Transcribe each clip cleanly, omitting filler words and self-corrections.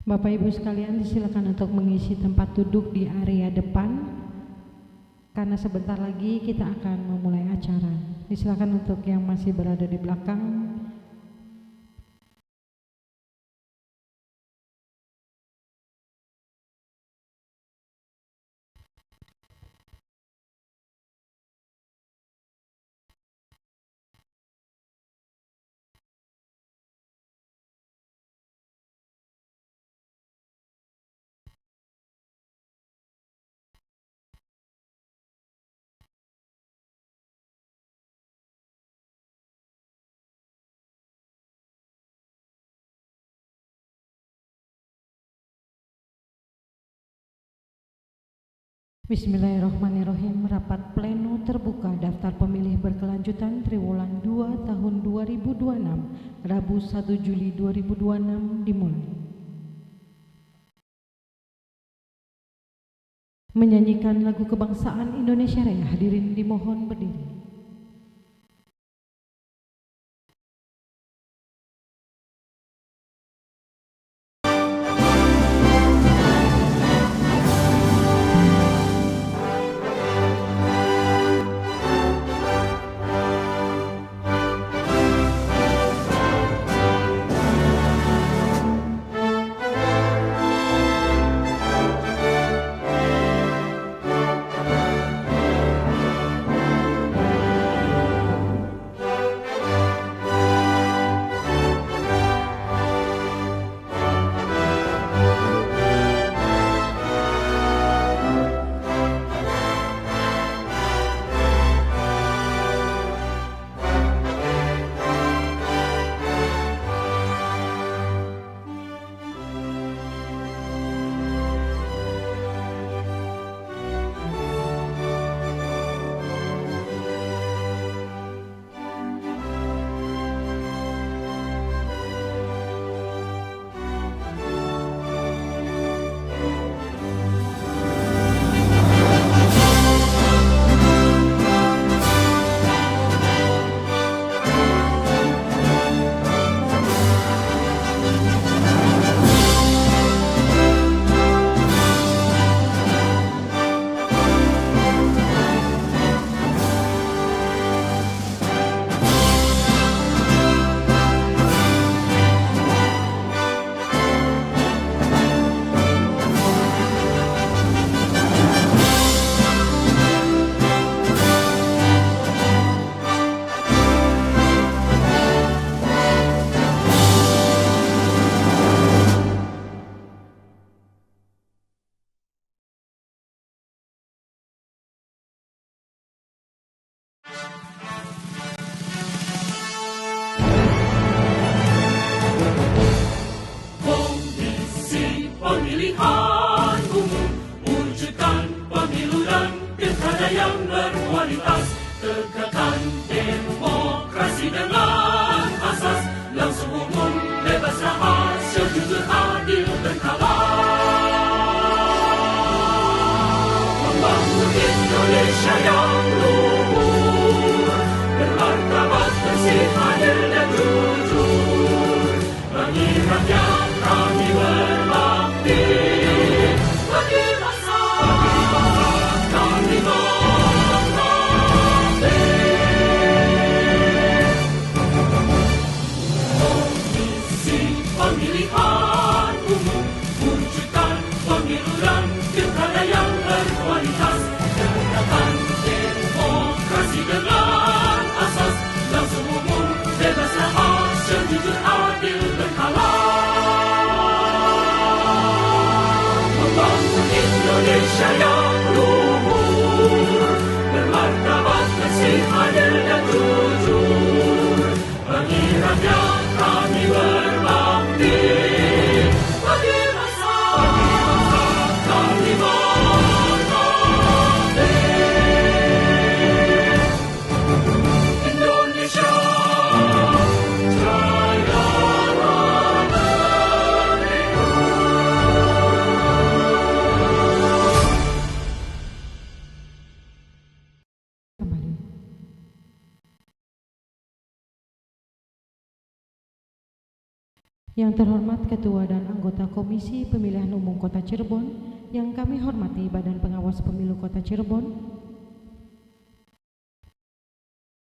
Bapak Ibu sekalian, disilakan untuk mengisi tempat duduk di area depan karena sebentar lagi kita akan memulai acara. Disilakan untuk yang masih berada di belakang. Bismillahirrahmanirrahim. Rapat pleno terbuka daftar pemilih berkelanjutan Triwulan 2 tahun 2026, Rabu 1 Juli 2026 dimulai. Menyanyikan lagu kebangsaan Indonesia Raya, hadirin dimohon berdiri. Pemilihan umum, wujudkan pemilu dan pilkada yang berkualitas, tegakkan demokrasi dengan asas langsung umum, bebas rahasia, jujur, adil, berkala. Membangun Indonesia yang luhur, bermartabat, bersih, adil dan jujur, bagi rakyat kami berbakti, bagi bangsa kami mengabdi. Komisi Pemilihan Umum, wujudkan pemilu dan pilkada yang berkualitas, tegakkan demokrasi dengan asas langsung umum, bebas rahasia, jujur, adil, berkala. Membangun Indonesia yang luhur, bermartabat, bersih, adil dan jujur, bagi rakyat kami berbakti, bagi bangsa kami mengabdi. Yang terhormat Ketua dan anggota Komisi Pemilihan Umum Kota Cirebon, yang kami hormati Badan Pengawas Pemilu Kota Cirebon,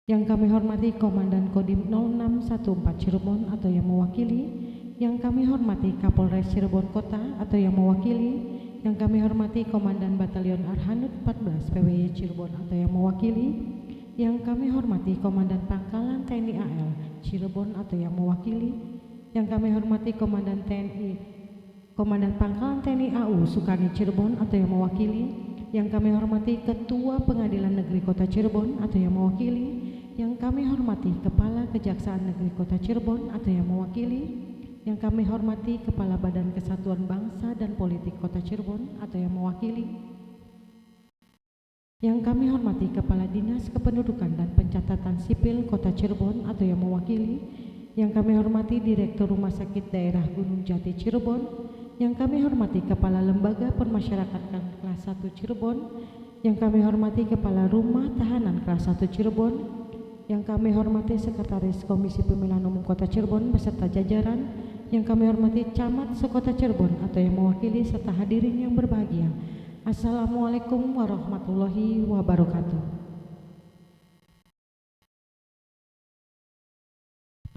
yang kami hormati Komandan Kodim 0614 Cirebon atau yang mewakili, yang kami hormati Kapolres Cirebon Kota atau yang mewakili, yang kami hormati Komandan Batalion Arhanud 14 PWY Cirebon atau yang mewakili, yang kami hormati Komandan Pangkalan TNI AL Cirebon atau yang mewakili, yang kami hormati Komandan Pangkalan TNI AU Sukarni Cirebon atau yang mewakili, yang kami hormati Ketua Pengadilan Negeri Kota Cirebon atau yang mewakili, yang kami hormati Kepala Kejaksaan Negeri Kota Cirebon atau yang mewakili, yang kami hormati Kepala Badan Kesatuan Bangsa dan Politik Kota Cirebon atau yang mewakili, yang kami hormati Kepala Dinas Kependudukan dan Pencatatan Sipil Kota Cirebon atau yang mewakili, yang kami hormati Direktur Rumah Sakit Daerah Gunung Jati Cirebon, yang kami hormati Kepala Lembaga Permasyarakatan Kelas 1 Cirebon, yang kami hormati Kepala Rumah Tahanan Kelas 1 Cirebon, yang kami hormati Sekretaris Komisi Pemilihan Umum Kota Cirebon beserta jajaran, yang kami hormati Camat Sekota Cirebon atau yang mewakili serta hadirin yang berbahagia. Assalamualaikum warahmatullahi wabarakatuh.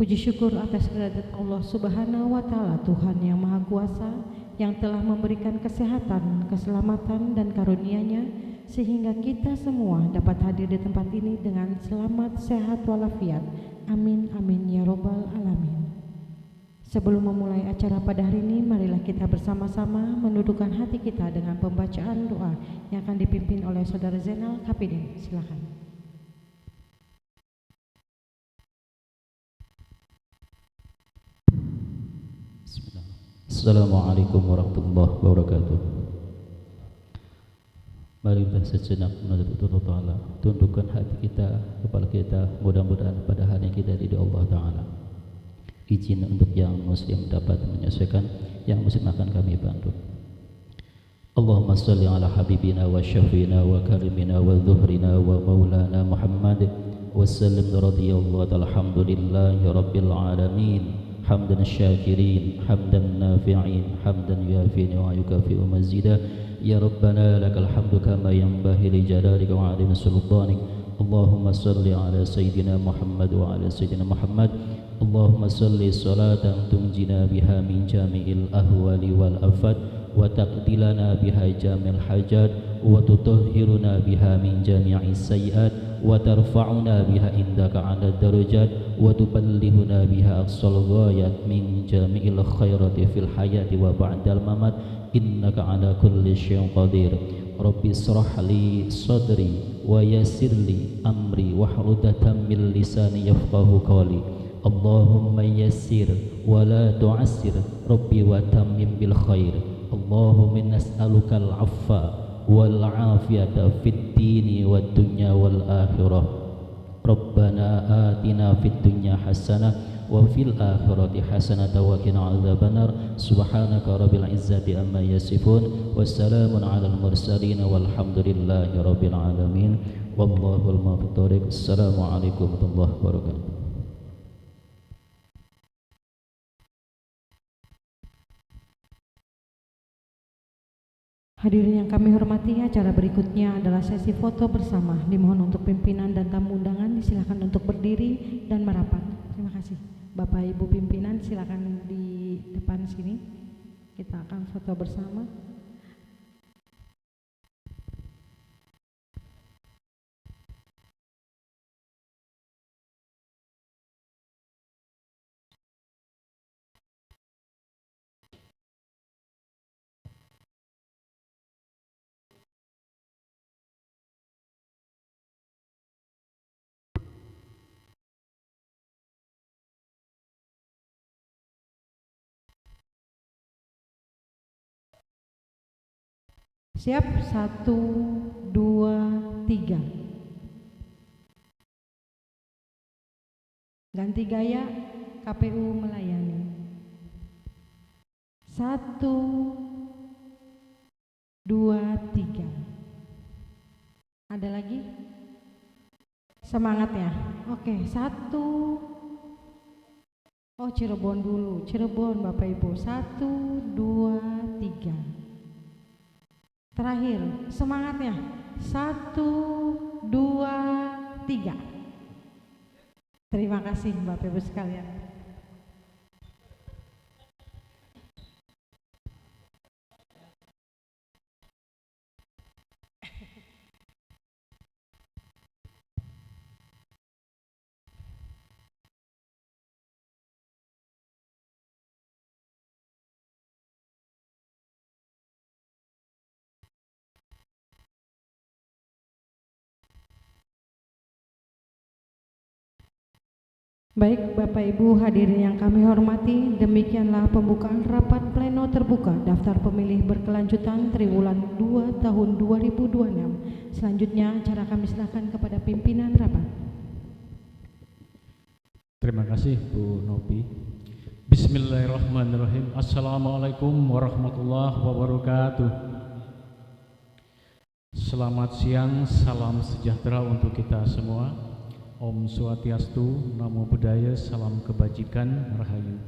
Puji syukur atas kehadirat Allah Subhanahu wa Ta'ala, Tuhan yang Maha Kuasa, yang telah memberikan kesehatan, keselamatan, dan karunia-Nya sehingga kita semua dapat hadir di tempat ini dengan selamat, sehat, walafiat. Amin, amin, ya robbal alamin. Sebelum memulai acara pada hari ini, marilah kita bersama-sama menundukkan hati kita dengan pembacaan doa yang akan dipimpin oleh Saudara Zainal Kapidin. Silakan. Assalamualaikum warahmatullahi wabarakatuh. Marilah sejenak menurut Allah Ta'ala, tundukkan hati kita, kepala kita, mudah-mudahan pada hari kita di Allah Ta'ala. Izin untuk yang muslim dapat menyesuaikan, yang muslim akan kami bantu. Allahumma salli ala habibina wa syafina wa karimina wa zuhrina wa maulana Muhammad wa sallim radiyallahu ta'ala alhamdulillahi rabbil alamin. حمدا الشاكرين حمدا النافعين حمدا يوافي ويكافئ مزيدا يا ربنا لك الحمد كما ينبغي لجلالك وعظيم سلطانك اللهم صل على سيدنا محمد وعلى سيدنا محمد اللهم صل صلاة تنجينا بها من جميع الأهوال والآفات وتقضي لنا بها جميع الحاجات وتطهرنا بها من جميع السيئات وترفعنا بها عندك على الدرجات وتبلغنا بها أقصى الغايات من جميع الخيرات في الحياة وبعد الممات إنك على كل شيء قدير ربي اشرح لي صدري ويسر لي أمري واحلل عقدة من لساني يفقه قولي اللهم يسر ولا تعسر ربي وتمم بالخير اللهم نسألك العفو والعافية في الدين والدنيا والآخرة ربنا آتنا في الدنيا حسنة وفي الآخرة حسنة وقنا عذاب النار سبحانك رب العزة عما يصفون والسلام على المرسلين والحمد لله رب العالمين والله الموفق. السلام عليكم ورحمة الله وبركاته. Hadirin yang kami hormati, acara berikutnya adalah sesi foto bersama. Dimohon untuk pimpinan dan tamu undangan disilakan untuk berdiri dan merapat. Terima kasih. Bapak Ibu pimpinan silakan di depan sini. Kita akan foto bersama. Siap, 1, 2, 3. Ganti gaya, KPU melayani. 1, 2, 3. Ada lagi? Semangat ya. Oke, 1. Oh, Cirebon dulu. Cirebon Bapak Ibu. 1, 2, 3. Terakhir, semangatnya. 1, 2, 3. Terima kasih Bapak Ibu sekalian. Baik Bapak Ibu hadirin yang kami hormati, demikianlah pembukaan rapat pleno terbuka daftar pemilih berkelanjutan triwulan 2 tahun 2026. Selanjutnya acara kami silakan kepada pimpinan rapat. Terima kasih Bu Novi. Bismillahirrahmanirrahim. Assalamualaikum warahmatullahi wabarakatuh. Selamat siang, salam sejahtera untuk kita semua. Om Swastiastu, Namo Buddhaya, salam kebajikan, rahayu.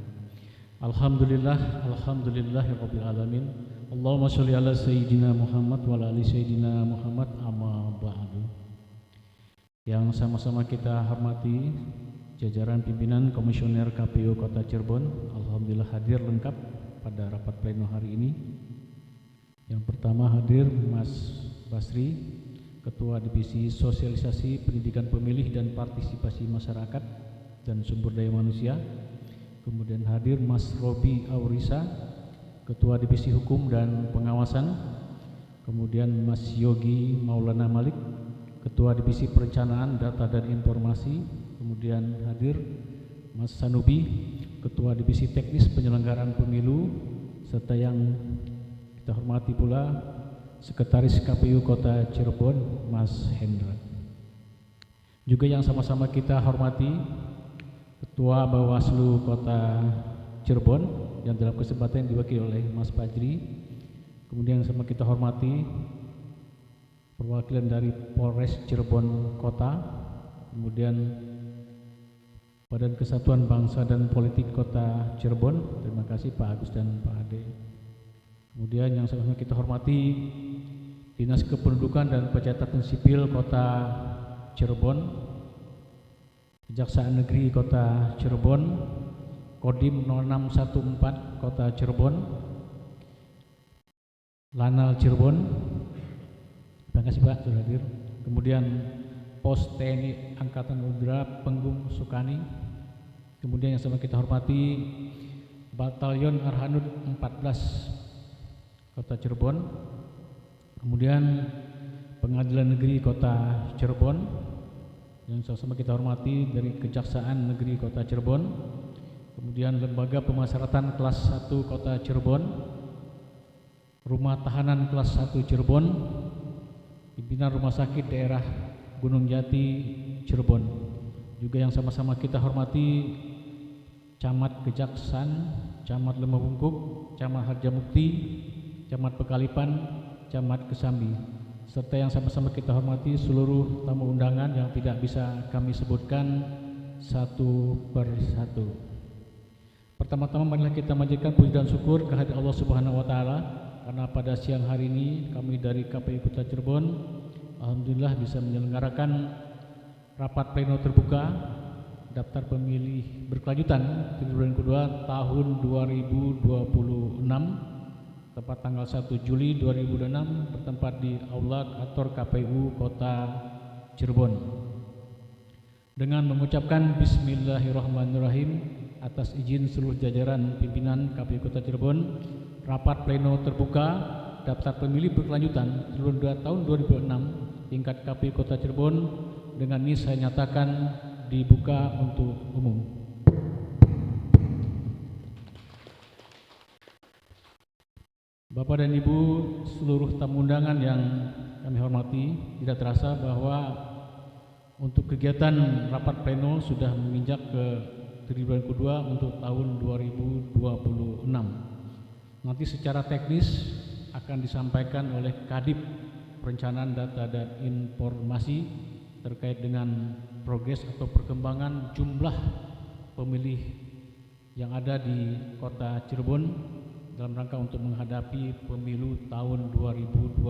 Alhamdulillahirabbil alamin. Allahumma sholli ala sayyidina Muhammad wa ala ali sayyidina Muhammad, amma ba'du. Yang sama-sama kita hormati jajaran pimpinan Komisioner KPU Kota Cirebon, alhamdulillah hadir lengkap pada rapat pleno hari ini. Yang pertama hadir Mas Basri, Ketua Divisi Sosialisasi Pendidikan Pemilih dan Partisipasi Masyarakat dan Sumber Daya Manusia. Kemudian hadir Mas Robi Aurisa, Ketua Divisi Hukum dan Pengawasan. Kemudian Mas Yogi Maulana Malik, Ketua Divisi Perencanaan Data dan Informasi. Kemudian hadir Mas Sanubi, Ketua Divisi Teknis Penyelenggaraan Pemilu, serta yang kita hormati pula Sekretaris KPU Kota Cirebon, Mas Hendra. Juga yang sama-sama kita hormati Ketua Bawaslu Kota Cirebon yang dalam kesempatan diwakili oleh Mas Fajri. Kemudian yang sama kita hormati perwakilan dari Polres Cirebon Kota, kemudian Badan Kesatuan Bangsa dan Politik Kota Cirebon. Terima kasih Pak Agus dan Pak Ade. Kemudian yang sama-sama kita hormati Dinas Kependudukan dan Pencatatan Sipil Kota Cirebon, Kejaksaan Negeri Kota Cirebon, Kodim 0614 Kota Cirebon, Lanal Cirebon. Terima kasih Pak sudah hadir. Kemudian Pos TNI Angkatan Udara Penggung Sukani. Kemudian yang sama kita hormati Batalion Arhanud 14 Kota Cirebon. Kemudian Pengadilan Negeri Kota Cirebon yang sama-sama kita hormati dari Kejaksaan Negeri Kota Cirebon. Kemudian Lembaga Pemasyarakatan Kelas 1 Kota Cirebon, Rumah Tahanan Kelas 1 Cirebon, Pimpinan Rumah Sakit Daerah Gunung Jati Cirebon. Juga yang sama-sama kita hormati Camat Kejaksan, Camat Lemah Bungkuk, Camat Harjamukti, Camat Pekalipan, Camat Kesambi, serta yang sama-sama kita hormati seluruh tamu undangan yang tidak bisa kami sebutkan satu per satu. Pertama-tama marilah kita manjatkan puji dan syukur kehadirat Allah Subhanahu wa taala karena pada siang hari ini kami dari KPU Kota Cirebon alhamdulillah bisa menyelenggarakan rapat pleno terbuka daftar pemilih berkelanjutan triwulan kedua tahun 2026 tepat tanggal 1 Juli 2026 bertempat di Aula Kantor KPU Kota Cirebon. Dengan mengucapkan Bismillahirrahmanirrahim atas izin seluruh jajaran pimpinan KPU Kota Cirebon, rapat pleno terbuka daftar pemilih berkelanjutan triwulan 2 tahun 2026 tingkat KPU Kota Cirebon dengan ini saya nyatakan dibuka untuk umum. Bapak dan Ibu seluruh tamu undangan yang kami hormati, tidak terasa bahwa untuk kegiatan rapat pleno sudah menginjak ke triwulan kedua untuk tahun 2026. Nanti secara teknis akan disampaikan oleh Kadip Perencanaan Data dan Informasi terkait dengan progres atau perkembangan jumlah pemilih yang ada di Kota Cirebon dalam rangka untuk menghadapi pemilu tahun 2029.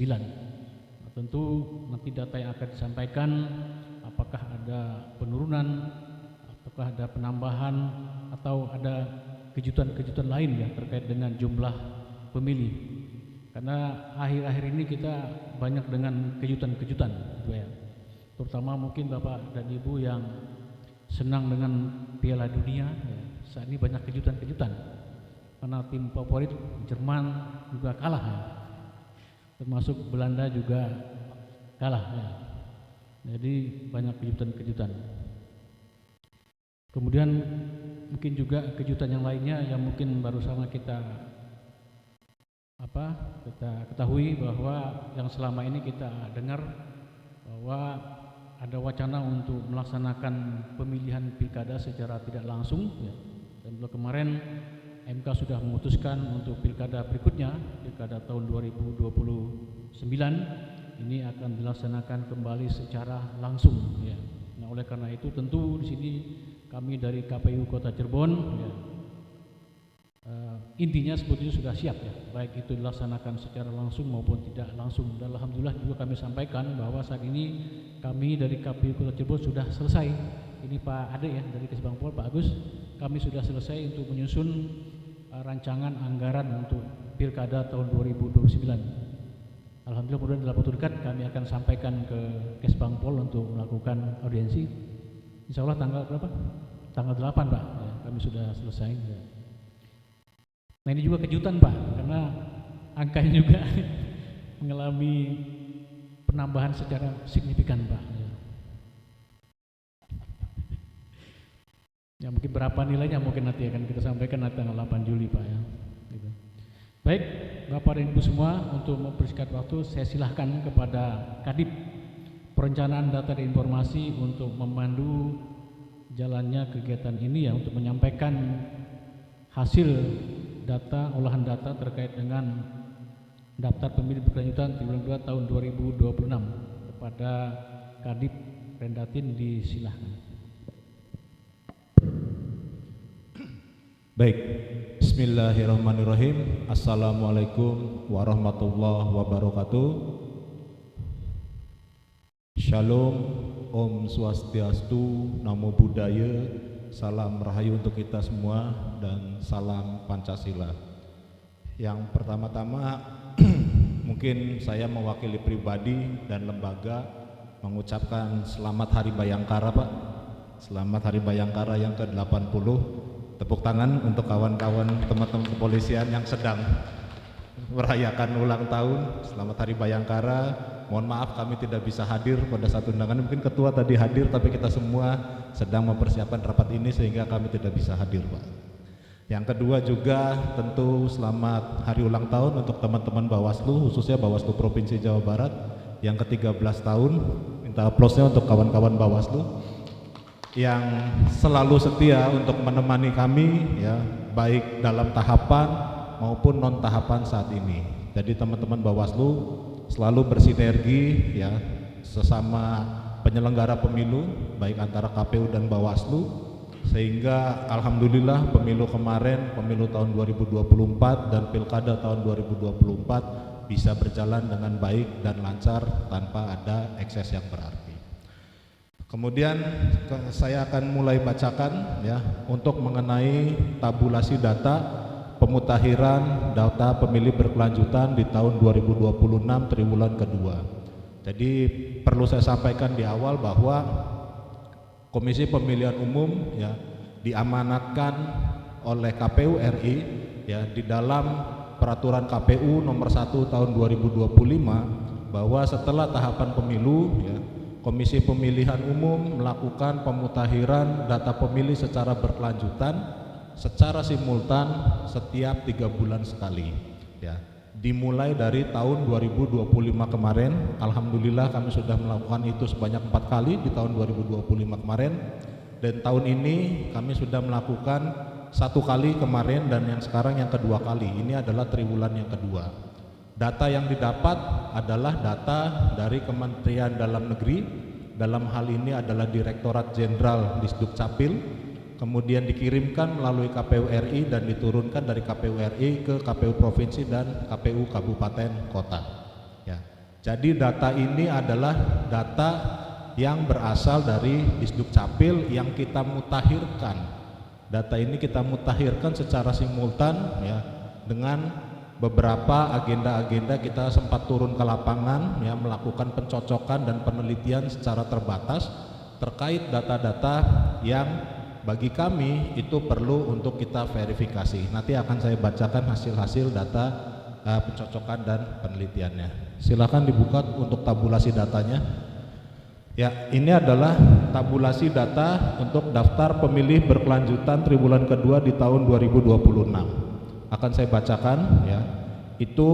Nah, tentu nanti data yang akan disampaikan apakah ada penurunan, apakah ada penambahan, atau ada kejutan-kejutan lain ya terkait dengan jumlah pemilih. Karena akhir-akhir ini kita banyak dengan kejutan-kejutan, gitu ya. Terutama mungkin Bapak dan Ibu yang senang dengan Piala Dunia, ya. Saat ini banyak kejutan-kejutan. Karena tim favorit Jerman juga kalah, ya. Termasuk Belanda juga kalah, ya. Jadi banyak kejutan-kejutan. Kemudian mungkin juga kejutan yang lainnya yang mungkin baru sama kita ketahui, bahwa yang selama ini kita dengar bahwa ada wacana untuk melaksanakan pemilihan pilkada secara tidak langsung, ya. Dan kemarin MK sudah memutuskan untuk pilkada berikutnya, pilkada tahun 2029 ini akan dilaksanakan kembali secara langsung, ya. Nah, oleh karena itu tentu di sini kami dari KPU Kota Cirebon, ya, intinya sebetulnya sudah siap, ya, baik itu dilaksanakan secara langsung maupun tidak langsung. Dan alhamdulillah juga kami sampaikan bahwa saat ini kami dari KPU Kota Cirebon sudah selesai. Ini Pak Ade ya dari Kesbangpol, Pak Agus, kami sudah selesai untuk menyusun rancangan anggaran untuk pilkada tahun 2029. Alhamdulillah kemudian dalam waktu dekat kami akan sampaikan ke Kesbangpol untuk melakukan audiensi. Insya Allah tanggal berapa? Tanggal 8 Pak, ya, kami sudah selesai, ya. Nah ini juga kejutan Pak, karena angkanya juga mengalami penambahan secara signifikan Pak. Ya mungkin berapa nilainya mungkin nanti akan kita sampaikan nanti tanggal 8 Juli Pak, ya. Gitu. Baik Bapak dan Ibu semua, untuk mempersingkat waktu saya silahkan kepada Kadip Perencanaan Data dan Informasi untuk memandu jalannya kegiatan ini, ya, untuk menyampaikan hasil data, olahan data terkait dengan daftar pemilih berkelanjutan triwulan 2 tahun 2026. Kepada Kadip Rendatin disilahkan. Baik, bismillahirrahmanirrahim. Assalamualaikum warahmatullahi wabarakatuh. Shalom, Om Swastiastu, Namo Buddhaya, salam rahayu untuk kita semua, dan salam Pancasila. Yang pertama-tama mungkin saya mewakili pribadi dan lembaga mengucapkan selamat Hari Bayangkara Pak. Selamat Hari Bayangkara yang ke-80. Tepuk tangan untuk kawan-kawan teman-teman kepolisian yang sedang merayakan ulang tahun. Selamat Hari Bayangkara. Mohon maaf kami tidak bisa hadir pada satu undangan. Mungkin ketua tadi hadir, tapi kita semua sedang mempersiapkan rapat ini sehingga kami tidak bisa hadir Pak. Yang kedua juga tentu selamat hari ulang tahun untuk teman-teman Bawaslu, khususnya Bawaslu Provinsi Jawa Barat yang ke-13 tahun. Minta aplausnya untuk kawan-kawan Bawaslu yang selalu setia untuk menemani kami, ya, baik dalam tahapan maupun non tahapan saat ini. Jadi teman-teman Bawaslu selalu bersinergi, ya, sesama penyelenggara pemilu baik antara KPU dan Bawaslu, sehingga alhamdulillah pemilu kemarin, pemilu tahun 2024 dan pilkada tahun 2024 bisa berjalan dengan baik dan lancar tanpa ada ekses yang berarti. Kemudian saya akan mulai bacakan, ya, untuk mengenai tabulasi data pemutakhiran data pemilih berkelanjutan di tahun 2026 triwulan kedua. Jadi perlu saya sampaikan di awal bahwa Komisi Pemilihan Umum, ya, diamanatkan oleh KPU RI, ya, di dalam peraturan KPU nomor 1 tahun 2025 bahwa setelah tahapan pemilu, ya, Komisi Pemilihan Umum melakukan pemutakhiran data pemilih secara berkelanjutan secara simultan setiap 3 bulan sekali, ya. Dimulai dari tahun 2025 kemarin, alhamdulillah kami sudah melakukan itu sebanyak 4 kali di tahun 2025 kemarin, dan tahun ini kami sudah melakukan 1 kali kemarin, dan yang sekarang yang kedua kali. Ini adalah triwulan yang kedua. Data yang didapat adalah data dari Kementerian Dalam Negeri, dalam hal ini adalah Direktorat Jenderal Disduk Capil, kemudian dikirimkan melalui KPU RI dan diturunkan dari KPU RI ke KPU Provinsi dan KPU Kabupaten Kota. Ya. Jadi data ini adalah data yang berasal dari Disduk Capil yang kita mutakhirkan. Data ini kita mutakhirkan secara simultan ya, dengan beberapa agenda-agenda kita sempat turun ke lapangan ya, melakukan pencocokan dan penelitian secara terbatas terkait data-data yang bagi kami itu perlu untuk kita verifikasi. Nanti akan saya bacakan hasil-hasil data pencocokan dan penelitiannya. Silakan dibuka untuk tabulasi datanya. Ya, ini adalah tabulasi data untuk daftar pemilih berkelanjutan triwulan kedua di tahun 2026. Akan saya bacakan ya. Itu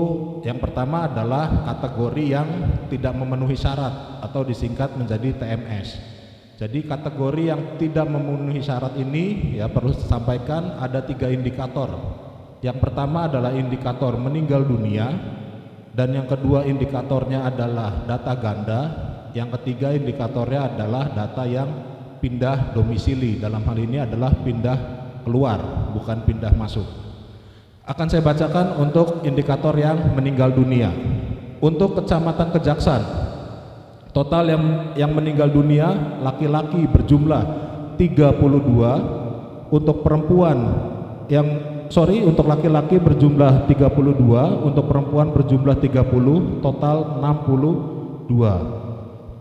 yang pertama adalah kategori yang tidak memenuhi syarat atau disingkat menjadi TMS. Jadi kategori yang tidak memenuhi syarat ini ya perlu disampaikan ada 3 indikator. Yang pertama adalah indikator meninggal dunia, dan yang kedua indikatornya adalah data ganda, yang ketiga indikatornya adalah data yang pindah domisili, dalam hal ini adalah pindah keluar bukan pindah masuk. Akan saya bacakan untuk indikator yang meninggal dunia. Untuk Kecamatan Kejaksan, total yang meninggal dunia laki-laki berjumlah 32, untuk perempuan untuk laki-laki berjumlah 32, untuk perempuan berjumlah 30, total 62.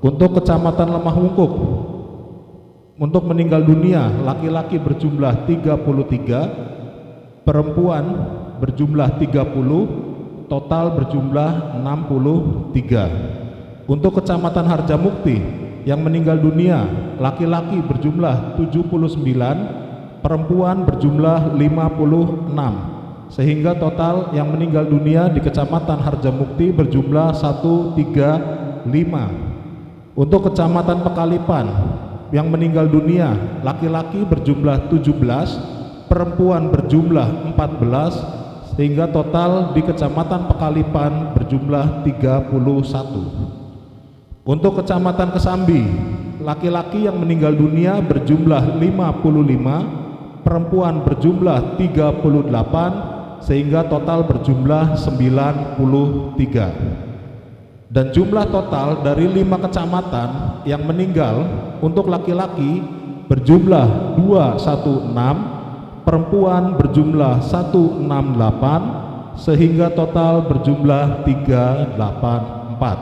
Untuk Kecamatan Lemah Wungkuk, untuk meninggal dunia laki-laki berjumlah 33, perempuan berjumlah 30, total berjumlah 63. Untuk Kecamatan Harjamukti, yang meninggal dunia laki-laki berjumlah 79, perempuan berjumlah 56, sehingga total yang meninggal dunia di Kecamatan Harjamukti berjumlah 135. Untuk Kecamatan Pekalipan, yang meninggal dunia laki-laki berjumlah 17, perempuan berjumlah 14, sehingga total di Kecamatan Pekalipan berjumlah 31. Untuk Kecamatan Kesambi, laki-laki yang meninggal dunia berjumlah 55, perempuan berjumlah 38, sehingga total berjumlah 93. Dan jumlah total dari 5 kecamatan yang meninggal untuk laki-laki berjumlah 216, perempuan berjumlah 168, sehingga total berjumlah 384.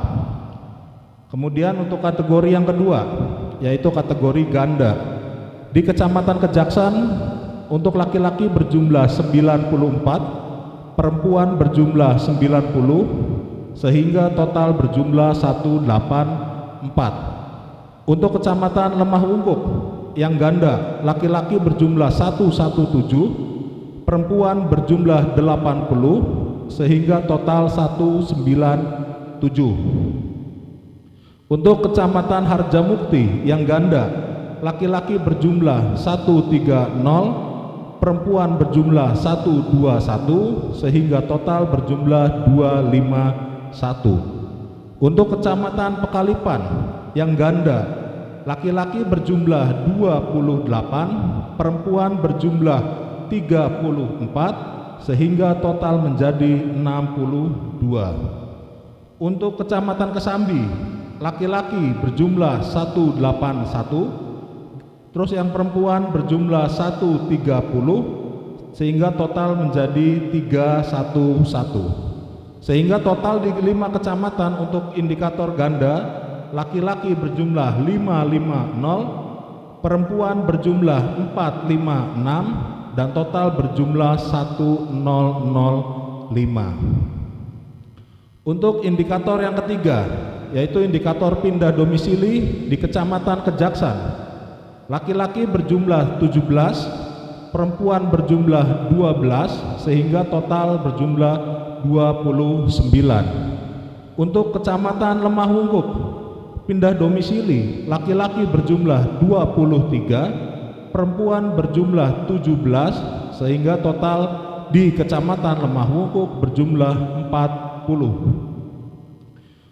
Kemudian untuk kategori yang kedua, yaitu kategori ganda. Di Kecamatan Kejaksan, untuk laki-laki berjumlah 94, perempuan berjumlah 90, sehingga total berjumlah 184. Untuk Kecamatan Lemah Wungkuk yang ganda, laki-laki berjumlah 117, perempuan berjumlah 80, sehingga total 197. Untuk Kecamatan Harjamukti yang ganda, laki-laki berjumlah 130, perempuan berjumlah 121, sehingga total berjumlah 251. Untuk Kecamatan Pekalipan yang ganda, laki-laki berjumlah 28, perempuan berjumlah 34, sehingga total menjadi 62. Untuk Kecamatan Kesambi, laki-laki berjumlah 181, terus yang perempuan berjumlah 130, sehingga total menjadi 311. Sehingga total di 5 kecamatan untuk indikator ganda, laki-laki berjumlah 550, perempuan berjumlah 456, dan total berjumlah 1005. Untuk indikator yang ketiga, yaitu indikator pindah domisili di Kecamatan Kejaksan, laki-laki berjumlah 17, perempuan berjumlah 12, sehingga total berjumlah 29. Untuk Kecamatan Lemah Wungkuk, pindah domisili, laki-laki berjumlah 23, perempuan berjumlah 17, sehingga total di Kecamatan Lemah Wungkuk berjumlah 40.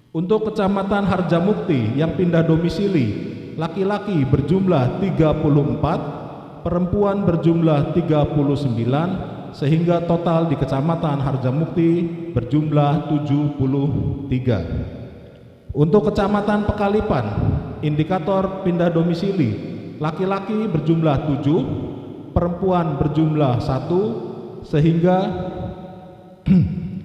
Untuk Kecamatan Harjamukti yang pindah domisili, laki-laki berjumlah 34, perempuan berjumlah 39, sehingga total di Kecamatan Harjamukti berjumlah 73. Untuk Kecamatan Pekalipan, indikator pindah domisili, laki-laki berjumlah 7, perempuan berjumlah 1, sehingga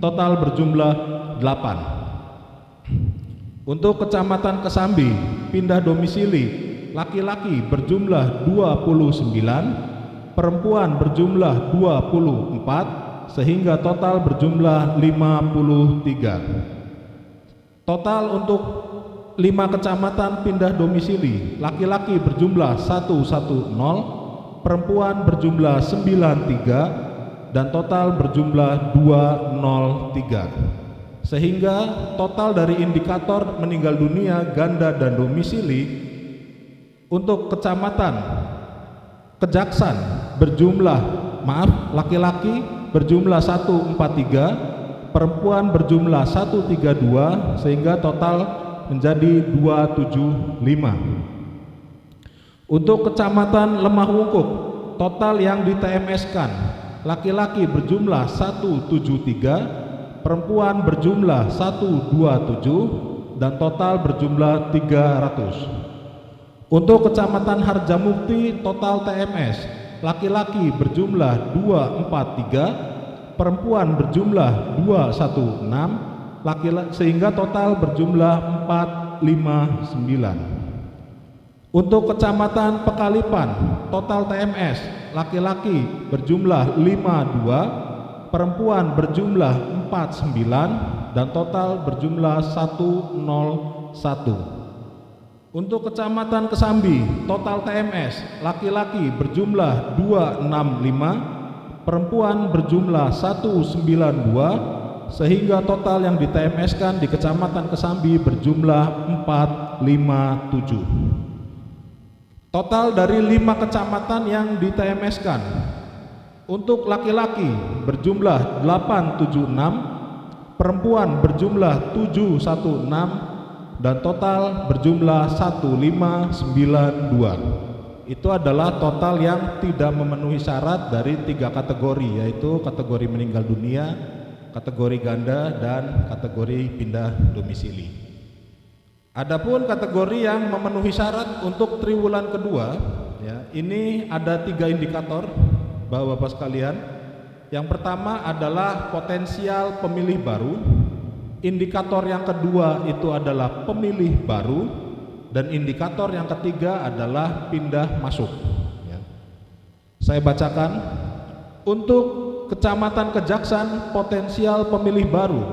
total berjumlah 8. Untuk Kecamatan Kesambi, pindah domisili, laki-laki berjumlah 29, perempuan berjumlah 24, sehingga total berjumlah 53. Total untuk 5 kecamatan pindah domisili, laki-laki berjumlah 110, perempuan berjumlah 93, dan total berjumlah 203. Sehingga total dari indikator meninggal dunia ganda dan domisili untuk Kecamatan Kejaksan berjumlah laki-laki berjumlah 143, perempuan berjumlah 132, sehingga total menjadi 275. Untuk Kecamatan Lemah Wungkuk, total yang di TMS-kan, laki-laki berjumlah 173, perempuan berjumlah 127, dan total berjumlah 300. Untuk Kecamatan Harjamukti, total TMS, laki-laki berjumlah 243, perempuan berjumlah 216, sehingga total berjumlah 459. Untuk Kecamatan Pekalipan, total TMS, laki-laki berjumlah 52, perempuan berjumlah 49, dan total berjumlah 101. Untuk Kecamatan Kesambi, total TMS, laki-laki berjumlah 265, perempuan berjumlah 192, sehingga total yang di TMS-kan di Kecamatan Kesambi berjumlah 457. Total dari 5 kecamatan yang di TMS-kan, untuk laki-laki berjumlah 876, perempuan berjumlah 716, dan total berjumlah 1592. Itu adalah total yang tidak memenuhi syarat dari 3 kategori, yaitu kategori meninggal dunia, kategori ganda, dan kategori pindah domisili. Adapun kategori yang memenuhi syarat untuk triwulan kedua, ya, ini ada 3 indikator Bapak-bapak sekalian. Yang pertama adalah potensial pemilih baru, indikator yang kedua itu adalah pemilih baru, dan indikator yang ketiga adalah pindah masuk. Ya. Saya bacakan. Untuk Kecamatan Kejaksan, potensial pemilih baru,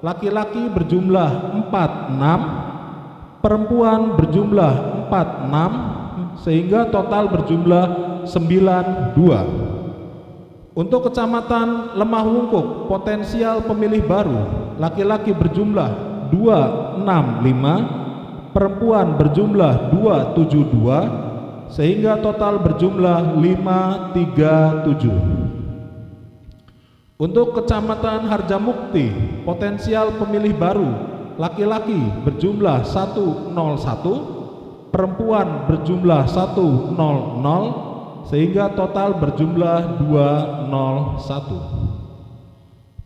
laki-laki berjumlah 46, perempuan berjumlah 46, sehingga total berjumlah 92. Untuk Kecamatan Lemah Wungkuk, potensial pemilih baru, laki-laki berjumlah 265, perempuan berjumlah 272, sehingga total berjumlah 537. Untuk Kecamatan Harjamukti, potensial pemilih baru, laki-laki berjumlah 101, perempuan berjumlah 100, sehingga total berjumlah 201.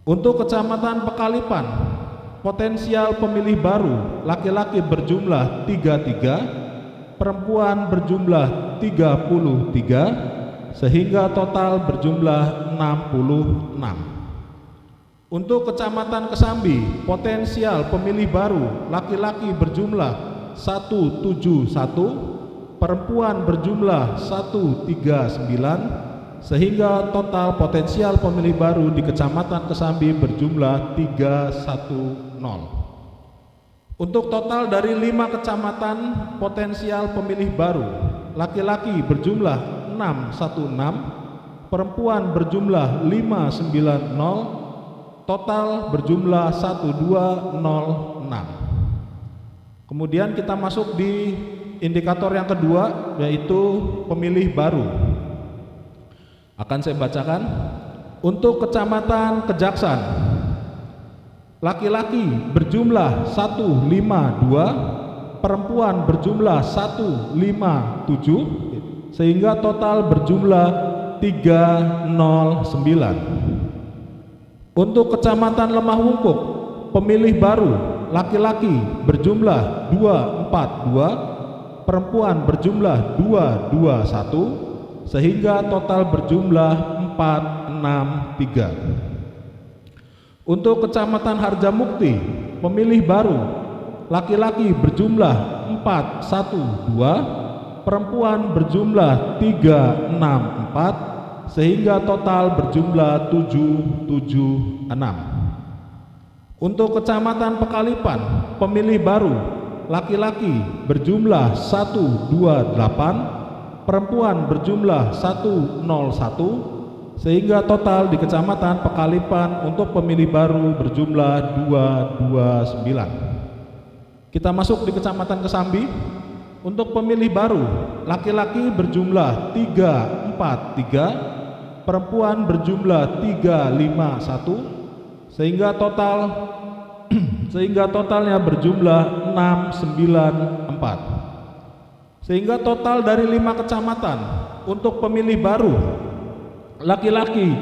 Untuk Kecamatan Pekalipan, potensial pemilih baru, laki-laki berjumlah 33, perempuan berjumlah 33, sehingga total berjumlah 66. Untuk Kecamatan Kesambi, potensial pemilih baru, laki-laki berjumlah 171, perempuan berjumlah 139, sehingga total potensial pemilih baru di Kecamatan Kesambi berjumlah 310. Untuk total dari 5 kecamatan potensial pemilih baru, laki-laki berjumlah 616, perempuan berjumlah 590, total berjumlah 1206. Kemudian kita masuk di indikator yang kedua, yaitu pemilih baru. Akan saya bacakan. Untuk Kecamatan Kejaksan, laki-laki berjumlah 152, perempuan berjumlah 157, sehingga total berjumlah 309. Untuk Kecamatan Lemah Wungkuk, pemilih baru laki-laki berjumlah 242, perempuan berjumlah 221, sehingga total berjumlah 463. Untuk Kecamatan Harjamukti, pemilih baru laki-laki berjumlah 412, perempuan berjumlah 364, sehingga total berjumlah 776. Untuk Kecamatan Pekalipan, pemilih baru laki-laki berjumlah 128, perempuan berjumlah 101, sehingga total di Kecamatan Pekalipan untuk pemilih baru berjumlah 229. Kita masuk di Kecamatan Kesambi. Untuk pemilih baru laki-laki berjumlah 343, perempuan berjumlah 351, sehingga totalnya berjumlah 694. Sehingga total dari 5 kecamatan untuk pemilih baru laki-laki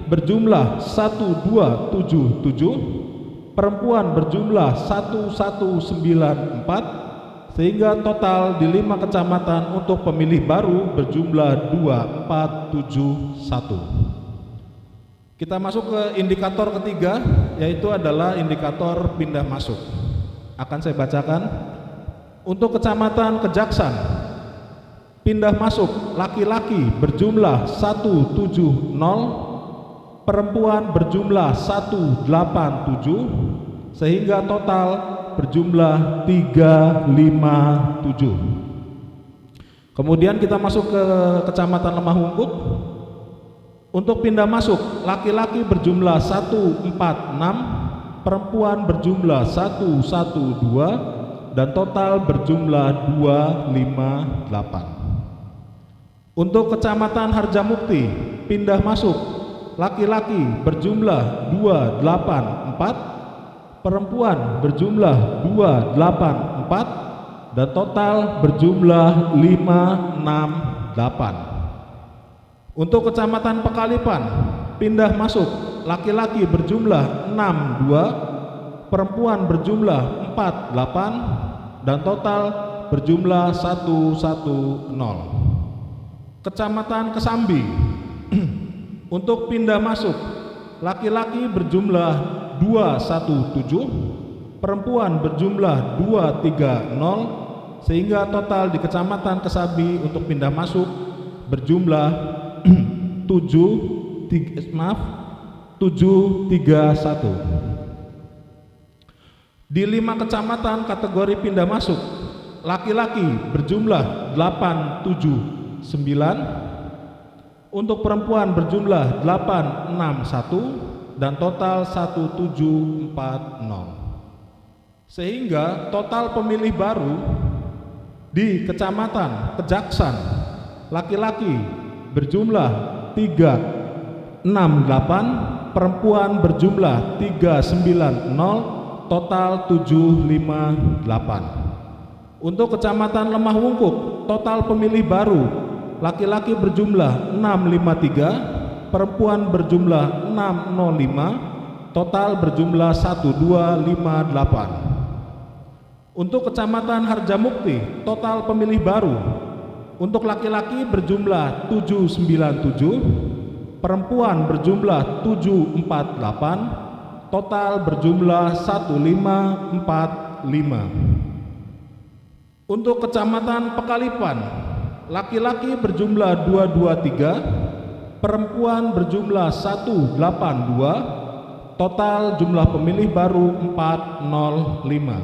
berjumlah 1277, perempuan berjumlah 1194, sehingga total di 5 kecamatan untuk pemilih baru berjumlah 2471. Kita masuk ke indikator ketiga, yaitu adalah indikator pindah masuk. Akan saya bacakan. Untuk Kecamatan Kejaksan, pindah masuk laki-laki berjumlah 170, perempuan berjumlah 187, sehingga total berjumlah 357. Kemudian kita masuk ke Kecamatan Lemah Wungkuk. Untuk pindah masuk laki-laki berjumlah 146, perempuan berjumlah 112, dan total berjumlah 258. Untuk Kecamatan Harjamukti, pindah masuk laki-laki berjumlah 284, perempuan berjumlah 284, dan total berjumlah 568. Untuk Kecamatan Pekalipan, pindah masuk laki-laki berjumlah 62, perempuan berjumlah 48, dan total berjumlah 110. Kecamatan Kesambi, untuk pindah masuk laki-laki berjumlah 217, perempuan berjumlah 230, sehingga total di Kecamatan Kesambi untuk pindah masuk berjumlah 731. Di 5 kecamatan kategori pindah masuk laki-laki berjumlah 879, untuk perempuan berjumlah 861, dan total 1740. Sehingga total pemilih baru di Kecamatan Kejaksan laki-laki berjumlah 368, perempuan berjumlah 390, total 758. Untuk Kecamatan Lemah Wungkuk, total pemilih baru laki-laki berjumlah 653, perempuan berjumlah 605, total berjumlah 1258. Untuk Kecamatan Harjamukti, total pemilih baru untuk laki-laki berjumlah 797, perempuan berjumlah 748, total berjumlah 1545. Untuk Kecamatan Pekalipan, laki-laki berjumlah 223, perempuan berjumlah 182, total jumlah pemilih baru 405.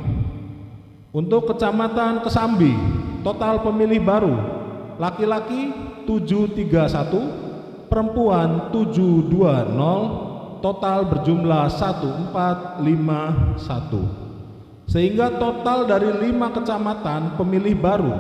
Untuk Kecamatan Kesambi, total pemilih baru laki-laki 731, perempuan 720, total berjumlah 1451. Sehingga total dari 5 kecamatan pemilih baru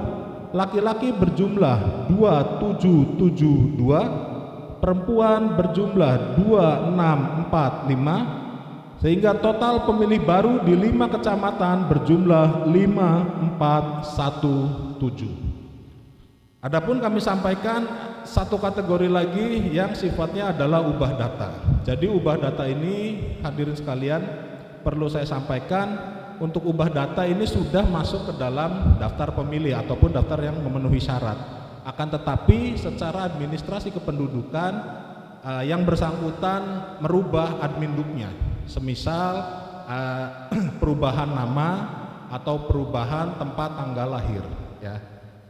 laki-laki berjumlah 2772, perempuan berjumlah 2645, sehingga total pemilih baru di 5 kecamatan berjumlah 5417. Adapun kami sampaikan satu kategori lagi yang sifatnya adalah ubah data. Jadi ubah data ini hadirin sekalian perlu saya sampaikan, untuk ubah data ini sudah masuk ke dalam daftar pemilih ataupun daftar yang memenuhi syarat. Akan tetapi secara administrasi kependudukan yang bersangkutan merubah admin duknya, semisal perubahan nama atau perubahan tempat tanggal lahir, ya.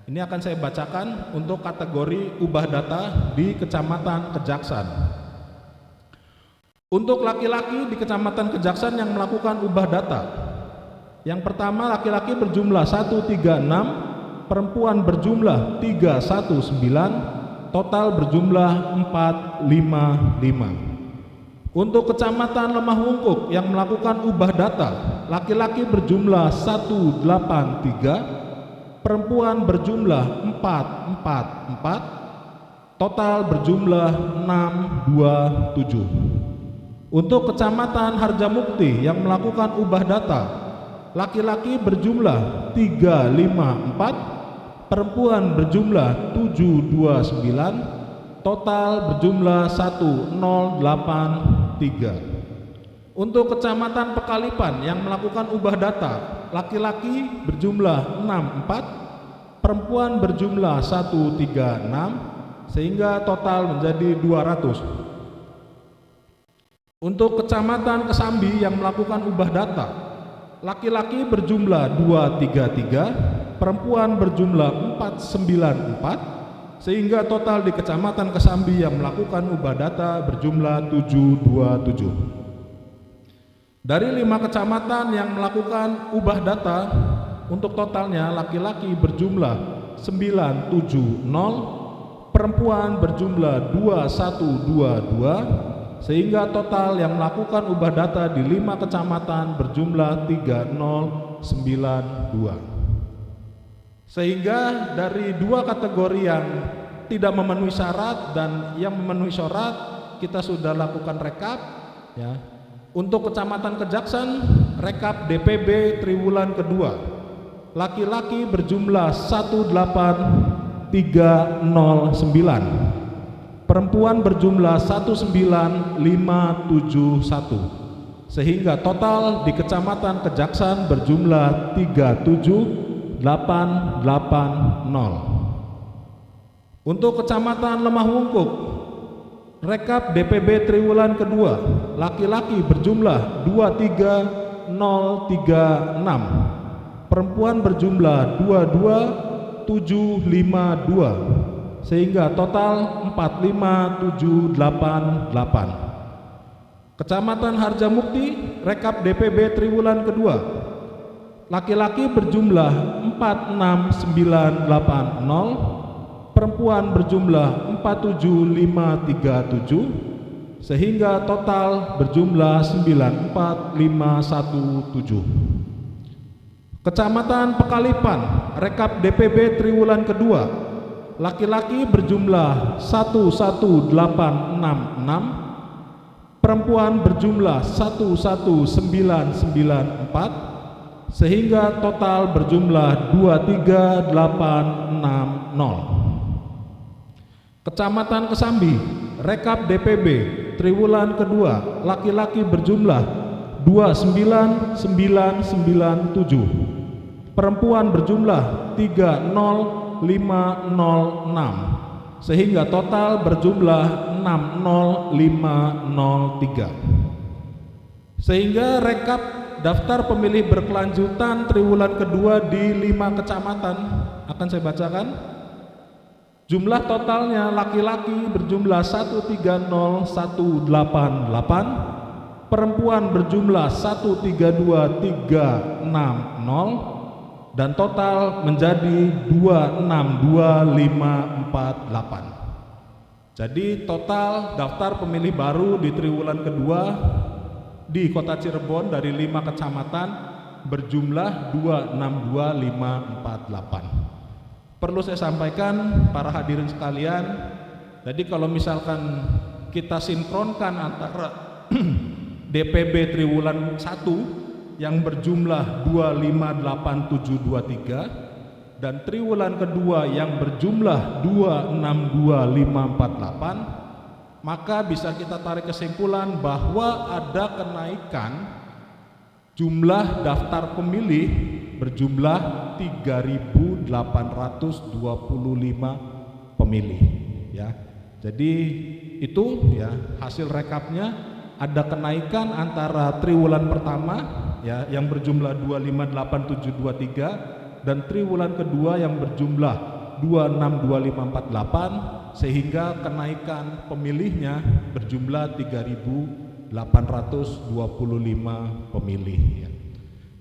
Ini akan saya bacakan untuk kategori ubah data di Kecamatan Kejaksan. Untuk laki-laki di Kecamatan Kejaksan yang melakukan ubah data, yang pertama laki-laki berjumlah 136, perempuan berjumlah 319, total berjumlah 455. Untuk Kecamatan Lemah Wungkuk yang melakukan ubah data, laki-laki berjumlah 183, perempuan berjumlah 444, total berjumlah 627. Untuk Kecamatan Harjamukti yang melakukan ubah data, laki-laki berjumlah 354, perempuan berjumlah 729, total berjumlah 1083. Untuk Kecamatan Pekalipan yang melakukan ubah data, laki-laki berjumlah 64, perempuan berjumlah 136, sehingga total menjadi 200. Untuk Kecamatan Kesambi yang melakukan ubah data, laki-laki berjumlah 233, perempuan berjumlah 494, sehingga total di Kecamatan Kesambi yang melakukan ubah data berjumlah 727. Dari 5 kecamatan yang melakukan ubah data, untuk totalnya laki-laki berjumlah 970, perempuan berjumlah 2122, sehingga total yang melakukan ubah data di 5 kecamatan berjumlah 3092. Sehingga dari 2 kategori yang tidak memenuhi syarat dan yang memenuhi syarat kita sudah lakukan rekap, ya. Untuk Kecamatan Kejaksan, rekap DPB triwulan kedua, laki-laki berjumlah 18309, perempuan berjumlah 19571, sehingga total di Kecamatan Kejaksan berjumlah 37880. Untuk Kecamatan Lemah Wungkuk, rekap DPB triwulan kedua, laki-laki berjumlah 23036, perempuan berjumlah 22752, sehingga total 45788. Kecamatan Harjamukti, rekap DPB triwulan kedua, laki-laki berjumlah 46980, perempuan berjumlah 47537, sehingga total berjumlah 94517. Kecamatan Pekalipan, rekap DPB triwulan kedua, laki-laki berjumlah 11866, perempuan berjumlah 11994, sehingga total berjumlah 23860. Kecamatan Kesambi, rekap DPB triwulan kedua, laki-laki berjumlah 29997, perempuan berjumlah 30506, sehingga total berjumlah 60503. Sehingga rekap daftar pemilih berkelanjutan triwulan kedua di 5 kecamatan akan saya bacakan. Jumlah totalnya laki-laki berjumlah 130188, perempuan berjumlah 132360, dan total menjadi 262548. Jadi total daftar pemilih baru di triwulan kedua di Kota Cirebon dari 5 kecamatan berjumlah 262548. Perlu saya sampaikan para hadirin sekalian, jadi kalau misalkan kita sinkronkan antara DPB triwulan 1 yang berjumlah 258723 dan triwulan kedua yang berjumlah 262548, maka bisa kita tarik kesimpulan bahwa ada kenaikan jumlah daftar pemilih berjumlah 3.825 pemilih ya. Jadi itu ya hasil rekapnya, ada kenaikan antara triwulan pertama ya yang berjumlah 258723 dan triwulan kedua yang berjumlah 262548, sehingga kenaikan pemilihnya berjumlah 3.825 pemilih ya.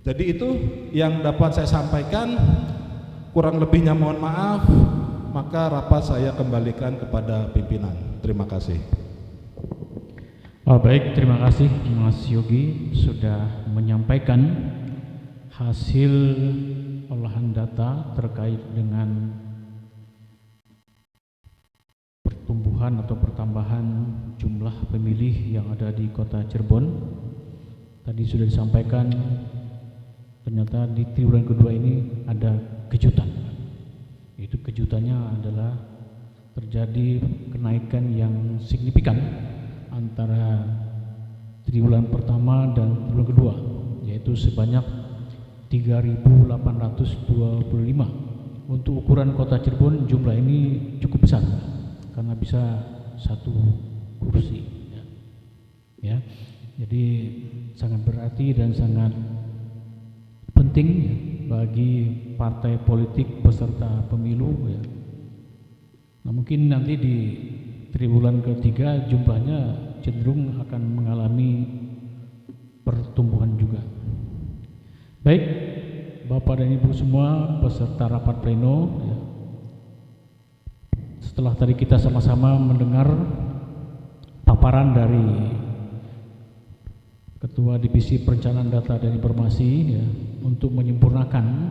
Jadi itu yang dapat saya sampaikan, kurang lebihnya mohon maaf, maka rapat saya kembalikan kepada pimpinan. Terima kasih. Baik, terima kasih Mas Yogi sudah menyampaikan hasil olahan data terkait dengan pertumbuhan atau pertambahan jumlah pemilih yang ada di Kota Cirebon. Tadi sudah disampaikan ternyata di triwulan kedua ini ada kejutan. Itu kejutannya adalah terjadi kenaikan yang signifikan antara triwulan pertama dan triwulan kedua, yaitu sebanyak 3.825. Untuk ukuran Kota Cirebon jumlah ini cukup besar karena bisa satu kursi ya. Jadi sangat berarti dan sangat penting ya, bagi partai politik peserta pemilu ya. Nah, mungkin nanti di triwulan ketiga jumlahnya cenderung akan mengalami pertumbuhan juga. Baik, Bapak dan Ibu semua peserta rapat pleno ya. Setelah tadi kita sama-sama mendengar paparan dari Ketua Divisi Perencanaan Data dan Informasi ya, untuk menyempurnakan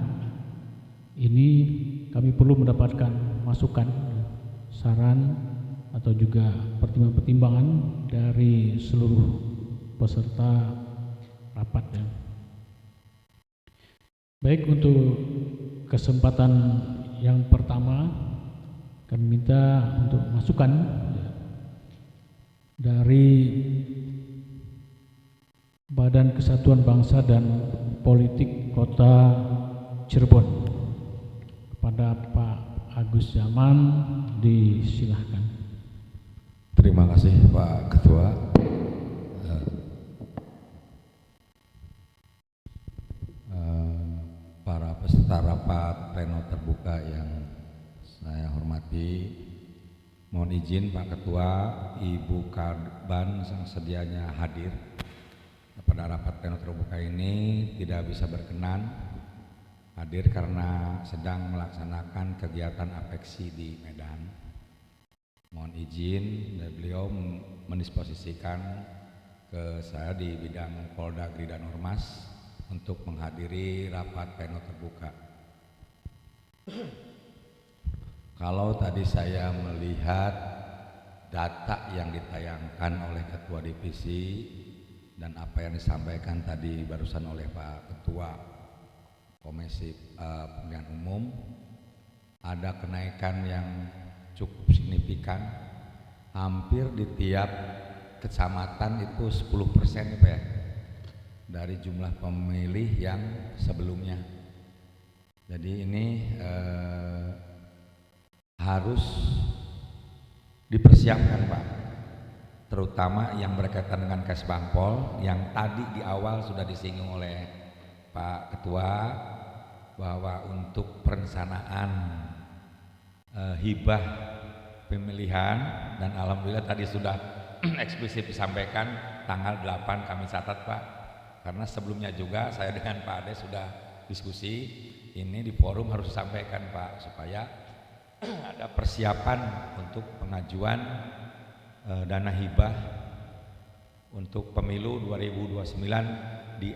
ini kami perlu mendapatkan masukan, saran atau juga pertimbangan-pertimbangan dari seluruh peserta rapat ya. Baik, untuk kesempatan yang pertama kami minta untuk masukan ya, dari Badan Kesatuan Bangsa dan Politik Kota Cirebon. Kepada Pak Agus Zaman disilahkan. Terima kasih Pak Ketua. Para peserta rapat pleno terbuka yang saya hormati, mohon izin Pak Ketua, Ibu Kadban yang sedianya hadir pada rapat pleno terbuka ini tidak bisa berkenan hadir karena sedang melaksanakan kegiatan apeksi di Medan. Mohon izin dan beliau mendisposisikan ke saya di bidang Polda Gri dan Ormas untuk menghadiri rapat pleno terbuka. Kalau tadi saya melihat data yang ditayangkan oleh Ketua Divisi dan apa yang disampaikan tadi barusan oleh Pak Ketua Komisi Pemilihan Umum, ada kenaikan yang cukup signifikan, hampir di tiap kecamatan itu 10% Pak ya, dari jumlah pemilih yang sebelumnya. Jadi ini harus dipersiapkan Pak, terutama yang berkaitan dengan Kesbangpol yang tadi di awal sudah disinggung oleh Pak Ketua bahwa untuk perencanaan hibah pemilihan, dan alhamdulillah tadi sudah eksplisit disampaikan tanggal 8 kami catat Pak, karena sebelumnya juga saya dengan Pak Ade sudah diskusi ini di forum harus disampaikan Pak, supaya ada persiapan untuk pengajuan dana hibah untuk pemilu 2029 di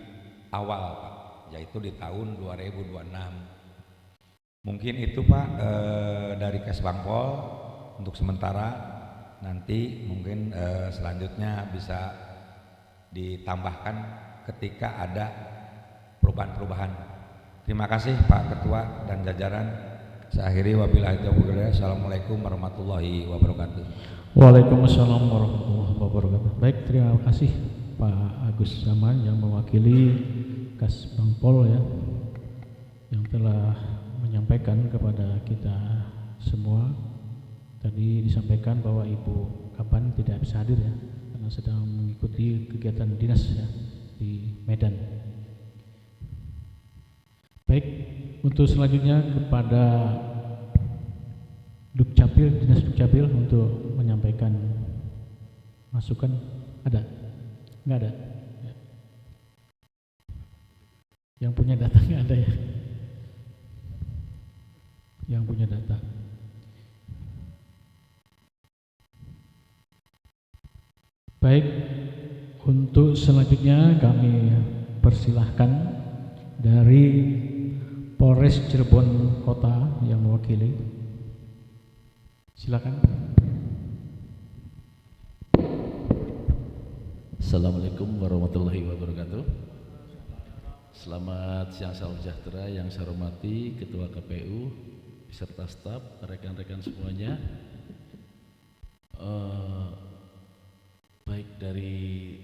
awal Pak, yaitu di tahun 2026. Mungkin itu Pak dari Kesbangpol untuk sementara, nanti mungkin selanjutnya bisa ditambahkan ketika ada perubahan-perubahan Terima kasih Pak Ketua dan jajaran. Saya akhiri wabillahi taufiq wal hidayah. Assalamualaikum warahmatullahi wabarakatuh. Waalaikumsalam warahmatullahi wabarakatuh. Baik, terima kasih Pak Agus Zaman yang mewakili Kas Bangpol ya, yang telah menyampaikan kepada kita semua. Tadi disampaikan bahwa Ibu Kapan tidak bisa hadir ya, karena sedang mengikuti kegiatan dinas ya di Medan. Baik, untuk selanjutnya kepada Dukcapil, Dinas Dukcapil untuk menyampaikan masukan. Ada? Enggak ada? Yang punya data nggak ada ya? Yang punya data. Baik, untuk selanjutnya kami persilahkan dari Polres Cirebon Kota yang mewakili. Silakan. Assalamualaikum warahmatullahi wabarakatuh. Selamat siang, salam sejahtera yang saya hormati Ketua KPU beserta staf, rekan-rekan semuanya. Baik dari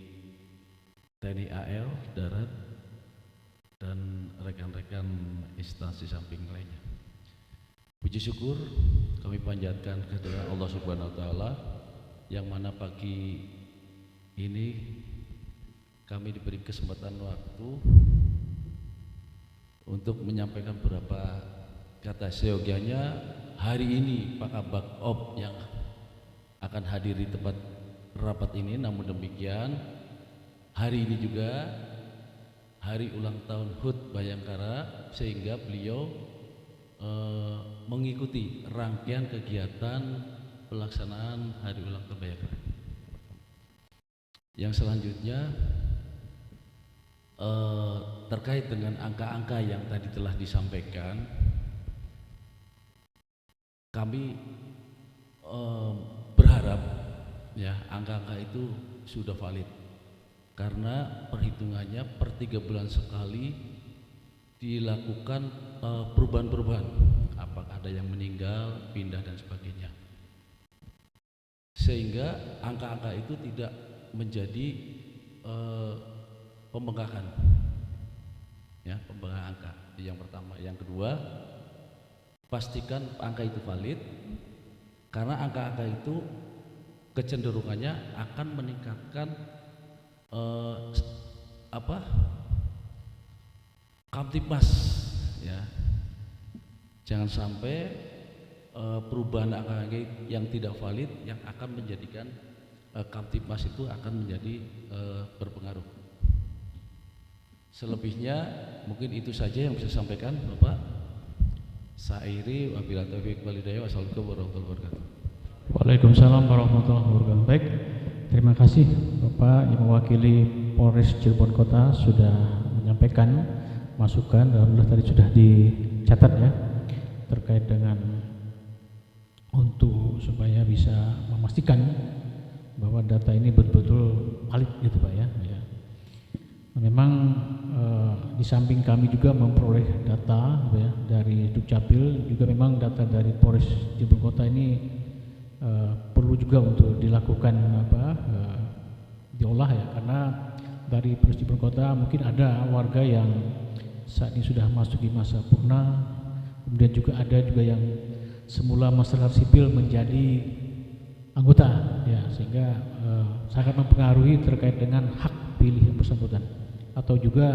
TNI AL, darat, dan rekan-rekan instansi samping lainnya. Puji syukur kami panjatkan kepada Allah Subhanahu wa taala yang mana pagi ini kami diberi kesempatan waktu untuk menyampaikan beberapa kata. Seyogianya hari ini Pak Kabak Op yang akan hadir di tempat rapat ini, namun demikian hari ini juga hari ulang tahun HUT Bayangkara, sehingga beliau mengikuti rangkaian kegiatan pelaksanaan hari ulang tahun Bayangkara. Yang selanjutnya terkait dengan angka-angka yang tadi telah disampaikan, kami berharap ya angka-angka itu sudah valid, karena perhitungannya per 3 bulan sekali dilakukan perubahan-perubahan, apakah ada yang meninggal, pindah dan sebagainya, sehingga angka-angka itu tidak menjadi pembengkakan ya, pembengkakan angka. Yang pertama. Yang kedua, pastikan angka itu valid, karena angka-angka itu kecenderungannya akan meningkatkan Kamtibmas ya. Jangan sampai perubahan angka yang tidak valid yang akan menjadikan Kamtibmas itu akan menjadi berpengaruh. Selebihnya mungkin itu saja yang bisa saya sampaikan Bapak. Sairi wabillahi taufiq wal hidayah. Wassalamualaikum warahmatullahi wabarakatuh. Waalaikumsalam warahmatullahi wabarakatuh. Baik, terima kasih Bapak yang mewakili Polres Cirebon Kota sudah menyampaikan masukan. Alhamdulillah tadi sudah dicatat ya, terkait dengan untuk supaya bisa memastikan bahwa data ini betul-betul valid gitu Pak ya. Memang di samping kami juga memperoleh data ya, dari Dukcapil, juga memang data dari Polres Cirebon Kota ini perlu juga untuk dilakukan diolah ya, karena dari Polres Cirebon Kota mungkin ada warga yang saat ini sudah masuk di masa purna, kemudian juga ada juga yang semula masyarakat sipil menjadi anggota ya, sehingga sangat mempengaruhi terkait dengan hak pilih yang bersangkutan, atau juga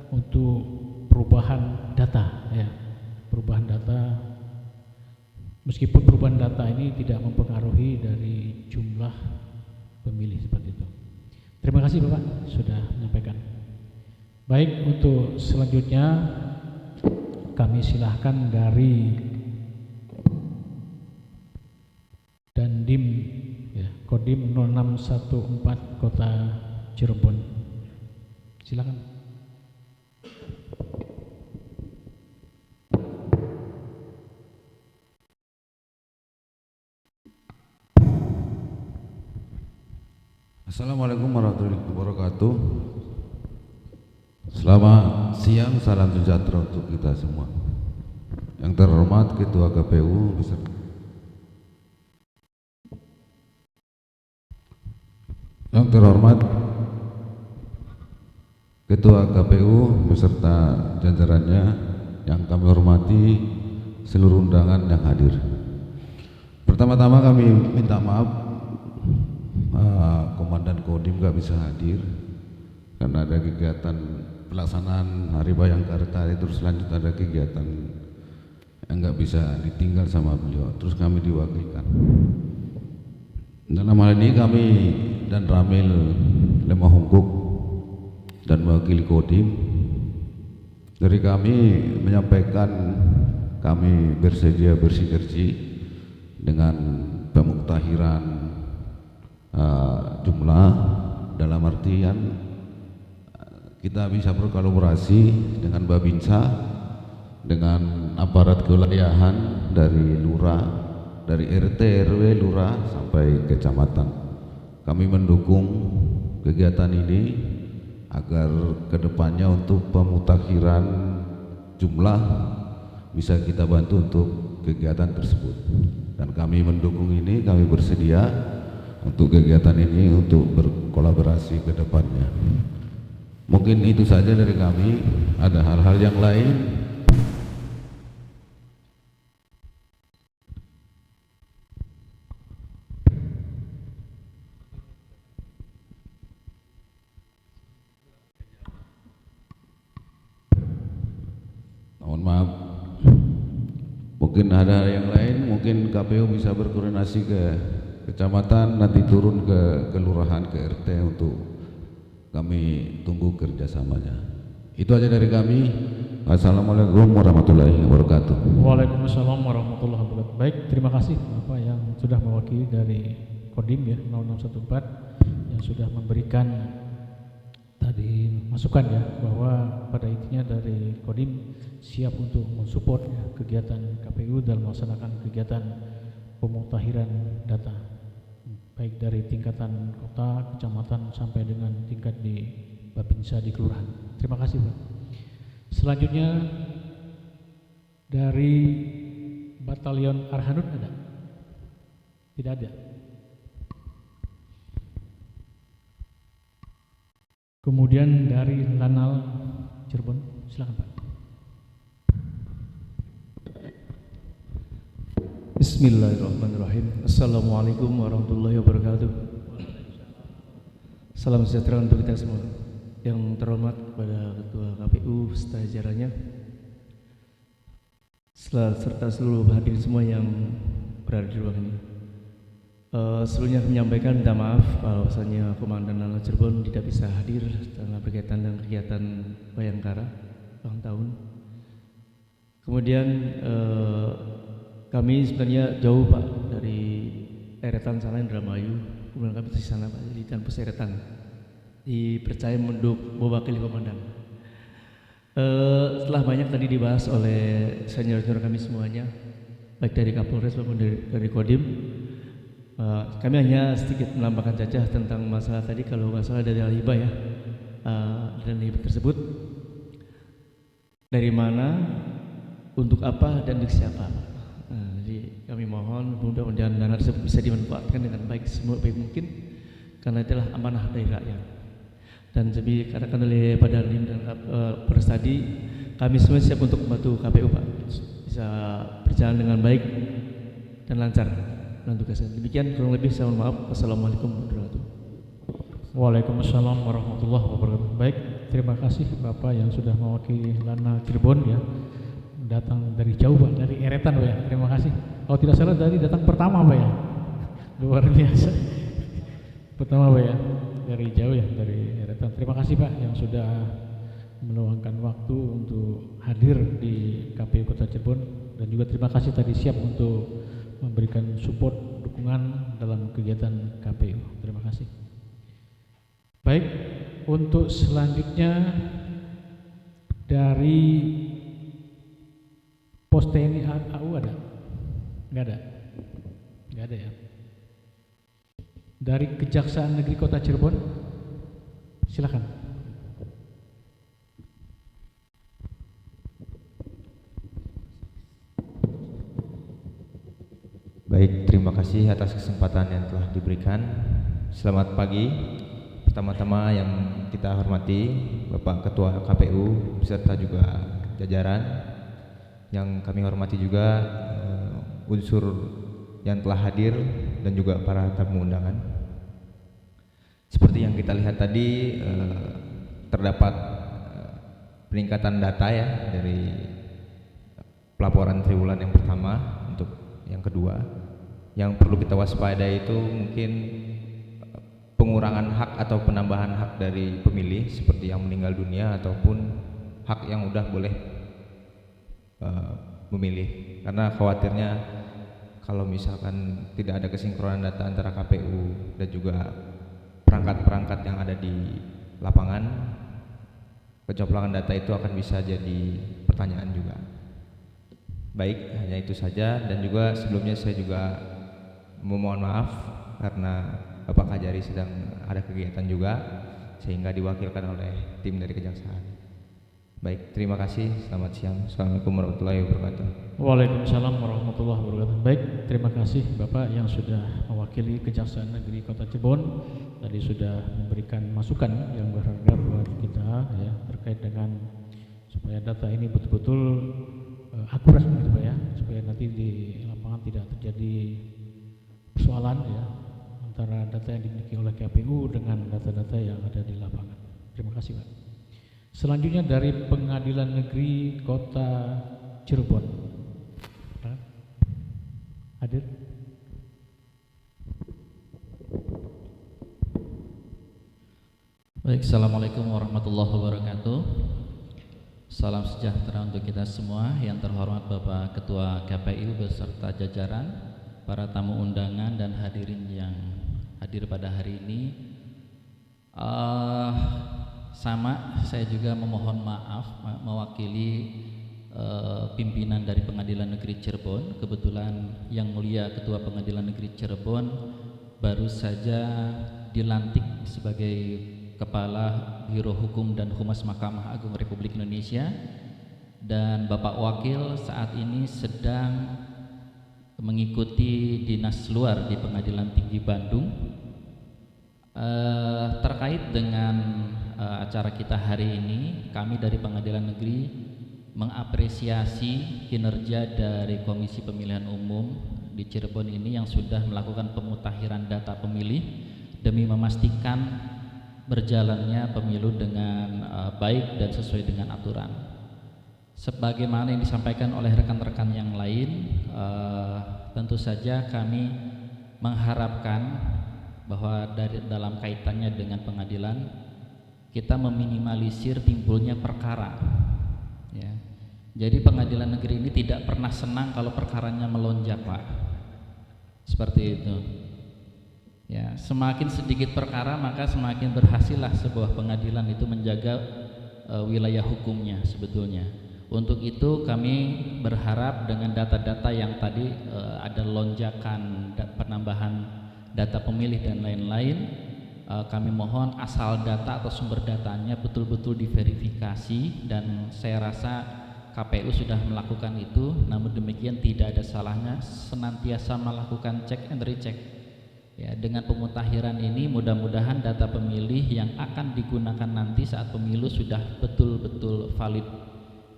untuk perubahan data ya, perubahan data, meskipun perubahan data ini tidak mempengaruhi dari jumlah pemilih seperti itu. Terima kasih Bapak sudah menyampaikan. Baik, untuk selanjutnya kami silahkan dari Dandim ya, Kodim 0614 Kota Cirebon. Silakan. Assalamualaikum warahmatullahi wabarakatuh. Selamat siang, salam sejahtera untuk kita semua. Yang terhormat Ketua KPU beserta Yang terhormat Ketua KPU beserta jajarannya, yang kami hormati seluruh undangan yang hadir. Pertama-tama kami minta maaf Komandan Kodim gak bisa hadir karena ada kegiatan pelaksanaan Hari Bayangkara tadi, terus lanjut ada kegiatan yang nggak bisa ditinggal sama beliau, terus kami diwakilkan. Dalam hal ini kami dan Ramil Lemah Hungkuk dan mewakili Kodim, dari kami menyampaikan kami bersedia bersinergi dengan pemuktahiran jumlah, dalam artian kita bisa berkolaborasi dengan Babinsa, dengan aparat kewilayahan dari lurah, dari RT, RW, lurah sampai kecamatan. Kami mendukung kegiatan ini agar kedepannya untuk pemutakhiran jumlah bisa kita bantu untuk kegiatan tersebut. Dan kami mendukung ini, kami bersedia untuk kegiatan ini untuk berkolaborasi ke depannya. Mungkin itu saja dari kami. Ada hal-hal yang lain? Mohon maaf. Mungkin ada yang lain, mungkin KPU bisa berkoordinasi ke kecamatan, nanti turun ke kelurahan, ke RT untuk kami tunggu kerjasamanya. Itu aja dari kami. Assalamualaikum warahmatullahi wabarakatuh. Waalaikumsalam warahmatullahi wabarakatuh. Baik, terima kasih Bapak yang sudah mewakili dari Kodim ya 0614 yang sudah memberikan tadi masukan ya, bahwa pada intinya dari Kodim siap untuk mensupport ya, kegiatan KPU dalam melaksanakan kegiatan pemuktahiran data, baik dari tingkatan kota, kecamatan sampai dengan tingkat di Babinsa di kelurahan. Terima kasih Pak. Selanjutnya dari Batalion Arhanud ada? Tidak ada. Kemudian dari Lanal Cirebon, silakan Pak. Bismillahirrahmanirrahim. Assalamualaikum warahmatullahi wabarakatuh. Salam sejahtera untuk kita semua. Yang terhormat kepada Ketua KPU beserta jajarannya, serta seluruh hadirin semua yang berada di ruangan ini. Sebelumnya kami menyampaikan minta maaf bahwasanya Komandan Lanal Cirebon tidak bisa hadir dalam berkaitan dengan kegiatan Bayangkara ulang tahun. Kemudian kami sebenarnya jauh Pak dari Eretan sana, Indramayu. Kemudian kami di sana Pak, di Dan Puseretan, dipercaya mewakili komandan. Setelah banyak tadi dibahas oleh senior-senior kami semuanya, baik dari Kapolres maupun dari Kodim, kami hanya sedikit melambangkan saja tentang masalah tadi, kalau nggak salah dari Al-Hibah ya, dan hibah tersebut dari mana, untuk apa, dan untuk siapa. Jadi kami mohon mudah-mudahan dana tersebut bisa dimanfaatkan dengan baik mungkin, karena itulah amanah dari rakyat. Dan seperti dikatakan oleh Pak Dandim dan Polres tadi, kami semua siap untuk membantu KPU Pak, bisa berjalan dengan baik dan lancar dalam tugasnya. Demikian kurang lebih, saya mohon maaf. Wassalamualaikum warahmatullahi wabarakatuh. Waalaikumsalam warahmatullahi wabarakatuh. Baik, terima kasih Bapak yang sudah mewakili Lanal Cirebon ya, datang dari jauh Pak, dari Eretan Pak ya. Terima kasih. Kalau tidak salah dari datang pertama Pak ya, luar biasa. Pertama Pak ya, dari jauh ya, dari Eretan. Terima kasih Pak yang sudah meluangkan waktu untuk hadir di KPU Kota Cirebon, dan juga terima kasih tadi siap untuk memberikan support dukungan dalam kegiatan KPU. Terima kasih. Baik, untuk selanjutnya dari Pos TNI AU ada? Enggak ada? Enggak ada ya. Dari Kejaksaan Negeri Kota Cirebon, silakan. Baik, terima kasih atas kesempatan yang telah diberikan. Selamat pagi. Pertama-tama yang kita hormati Bapak Ketua KPU beserta juga jajaran. Yang kami hormati juga unsur yang telah hadir dan juga para tamu undangan. Seperti yang kita lihat tadi, terdapat peningkatan data ya dari pelaporan triwulan yang pertama untuk yang kedua. Yang perlu kita waspadai itu mungkin pengurangan hak atau penambahan hak dari pemilih seperti yang meninggal dunia ataupun hak yang udah boleh memilih, karena khawatirnya kalau misalkan tidak ada kesinkronan data antara KPU dan juga perangkat-perangkat yang ada di lapangan, kecoplangan data itu akan bisa jadi pertanyaan juga. Baik, hanya itu saja. Dan juga sebelumnya saya juga memohon maaf karena Bapak Kajari sedang ada kegiatan juga sehingga diwakilkan oleh tim dari Kejaksaan. Baik, terima kasih. Selamat siang. Assalamualaikum warahmatullahi wabarakatuh. Waalaikumsalam warahmatullahi wabarakatuh. Baik, terima kasih Bapak yang sudah mewakili Kejaksaan Negeri Kota Cirebon. Tadi sudah memberikan masukan yang berharga buat kita ya terkait dengan supaya data ini betul-betul akurat gitu Pak ya, supaya nanti di lapangan tidak terjadi persoalan ya antara data yang dimiliki oleh KPU dengan data-data yang ada di lapangan. Terima kasih Pak. Selanjutnya dari Pengadilan Negeri Kota Cirebon. Hadir? Baik, Assalamualaikum warahmatullahi wabarakatuh. Salam sejahtera untuk kita semua. Yang terhormat Bapak Ketua KPU beserta jajaran, para tamu undangan dan hadirin yang hadir pada hari ini. Saya juga memohon maaf mewakili pimpinan dari Pengadilan Negeri Cirebon. Kebetulan Yang Mulia Ketua Pengadilan Negeri Cirebon baru saja dilantik sebagai Kepala Biro Hukum dan Humas Mahkamah Agung Republik Indonesia, dan Bapak Wakil saat ini sedang mengikuti dinas luar di Pengadilan Tinggi Bandung. Terkait dengan acara kita hari ini, kami dari Pengadilan Negeri mengapresiasi kinerja dari Komisi Pemilihan Umum di Cirebon ini yang sudah melakukan pemutakhiran data pemilih demi memastikan berjalannya pemilu dengan baik dan sesuai dengan aturan. Sebagaimana yang disampaikan oleh rekan-rekan yang lain, tentu saja kami mengharapkan bahwa dalam kaitannya dengan pengadilan kita meminimalisir timbulnya perkara. Ya. Jadi Pengadilan Negeri ini tidak pernah senang kalau perkaranya melonjak, Pak. Seperti itu. Ya, semakin sedikit perkara maka semakin berhasillah sebuah pengadilan itu menjaga wilayah hukumnya sebetulnya. Untuk itu kami berharap dengan data-data yang tadi ada lonjakan penambahan data pemilih dan lain-lain, kami mohon asal data atau sumber datanya betul-betul diverifikasi, dan saya rasa KPU sudah melakukan itu. Namun demikian tidak ada salahnya senantiasa melakukan cek and recheck. Ya, dengan pemutakhiran ini mudah-mudahan data pemilih yang akan digunakan nanti saat pemilu sudah betul-betul valid,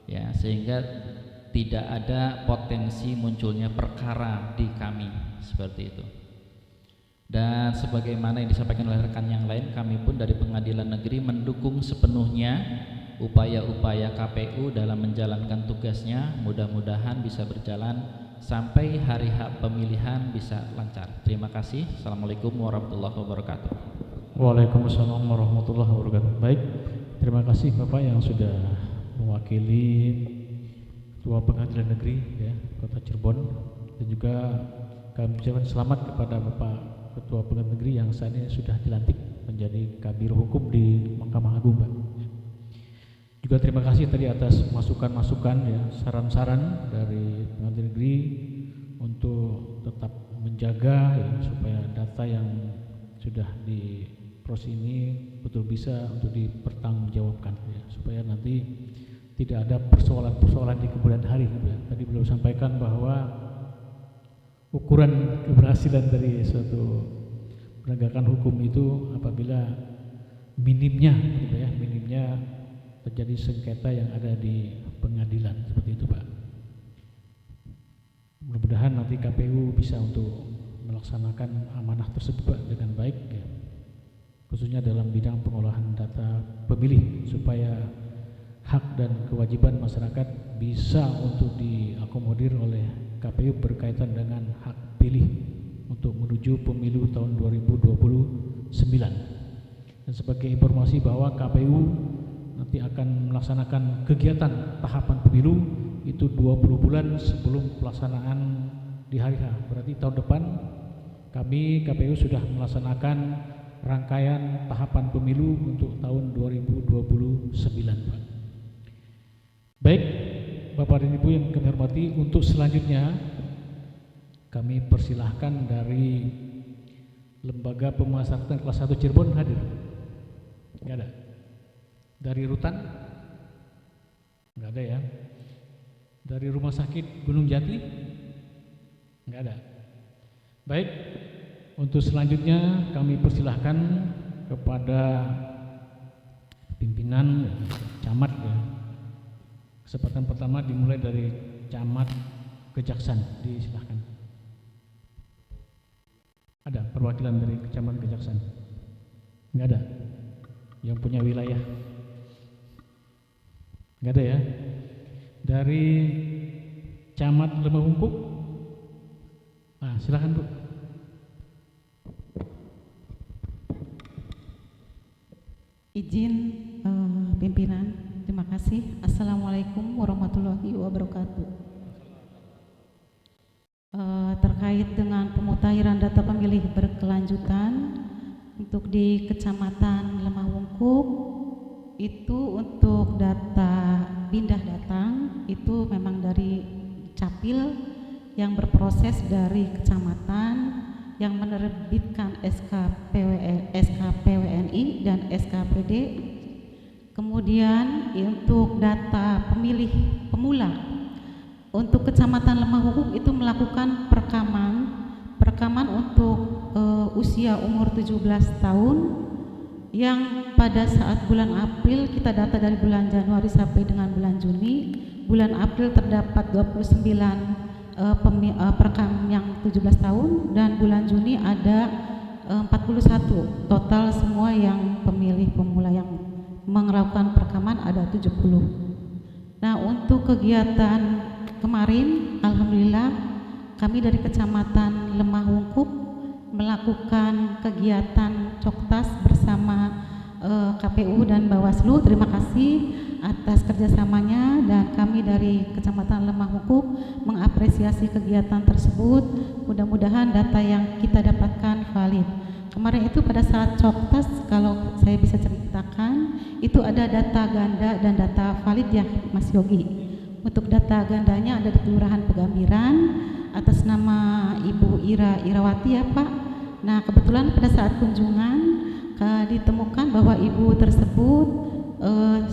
ya, sehingga tidak ada potensi munculnya perkara di kami seperti itu. Dan sebagaimana yang disampaikan oleh rekan yang lain, kami pun dari Pengadilan Negeri mendukung sepenuhnya upaya-upaya KPU dalam menjalankan tugasnya. Mudah-mudahan bisa berjalan sampai hari H pemilihan bisa lancar. Terima kasih. Assalamualaikum warahmatullahi wabarakatuh. Waalaikumsalam warahmatullahi wabarakatuh. Baik, terima kasih Bapak yang sudah mewakili Ketua Pengadilan Negeri ya, Kota Cirebon, dan juga kami ucapkan selamat kepada Bapak Ketua Pengadilan Negeri yang saat ini sudah dilantik menjadi Kabir Hukum di Mahkamah Agung, Pak. Juga terima kasih tadi atas masukan-masukan ya, saran-saran dari Pengadilan Negeri untuk tetap menjaga ya, supaya data yang sudah diproses ini betul bisa untuk dipertanggungjawabkan ya, supaya nanti tidak ada persoalan-persoalan di kemudian hari gitu ya. Tadi beliau sampaikan bahwa ukuran keberhasilan dari suatu penegakan hukum itu apabila minimnya terjadi sengketa yang ada di pengadilan, seperti itu Pak. Mudah-mudahan nanti KPU bisa untuk melaksanakan amanah tersebut Pak dengan baik ya. Khususnya dalam bidang pengolahan data pemilih supaya hak dan kewajiban masyarakat bisa untuk diakomodir oleh KPU berkaitan dengan hak pilih untuk menuju pemilu tahun 2029. Dan sebagai informasi bahwa KPU nanti akan melaksanakan kegiatan tahapan pemilu itu 20 bulan sebelum pelaksanaan di hari H. Berarti tahun depan kami KPU sudah melaksanakan rangkaian tahapan pemilu untuk tahun 2029 Pak. Baik, Bapak dan Ibu yang kami hormati, untuk selanjutnya kami persilahkan dari Lembaga Pemasyarakatan kelas 1 Cirebon hadir. Enggak ada. Dari Rutan? Enggak ada ya. Dari Rumah Sakit Gunung Jati? Enggak ada. Baik, untuk selanjutnya kami persilahkan kepada pimpinan camat ya. Kesempatan pertama dimulai dari Camat Kejaksan, disilahkan. Ada perwakilan dari Camat Kejaksan? Enggak ada. Yang punya wilayah? Enggak ada ya. Dari Camat Lemah Wungkuk? Nah, silakan Bu. Izin pimpinan, terima kasih. Assalamualaikum warahmatullahi wabarakatuh. Terkait dengan pemutahiran data pemilih berkelanjutan untuk di Kecamatan Lemah Wungkuk, itu untuk data pindah datang itu memang dari Capil yang berproses dari kecamatan yang menerbitkan SKPWNI dan SKPD. Kemudian untuk data pemilih pemula untuk Kecamatan Lemah Wungkuk itu melakukan perekaman untuk usia umur 17 tahun yang pada saat bulan April kita data dari bulan Januari sampai dengan bulan Juni. Bulan April terdapat 29 perekam yang 17 tahun dan bulan Juni ada 41. Total semua yang pemilih pemula yang melakukan perekaman ada 70. Nah, untuk kegiatan kemarin alhamdulillah kami dari Kecamatan Lemah Wungkuk melakukan kegiatan coktas bersama KPU dan Bawaslu. Terima kasih atas kerjasamanya dan kami dari Kecamatan Lemah Wungkuk mengapresiasi kegiatan tersebut. Mudah-mudahan data yang kita dapatkan valid. Kemarin itu pada saat coktas, kalau saya bisa ceritakan, itu ada data ganda dan data valid ya Mas Yogi. Untuk data gandanya ada di Kelurahan Pegambiran atas nama Ibu Irawati ya Pak. Nah, kebetulan pada saat kunjungan ditemukan bahwa ibu tersebut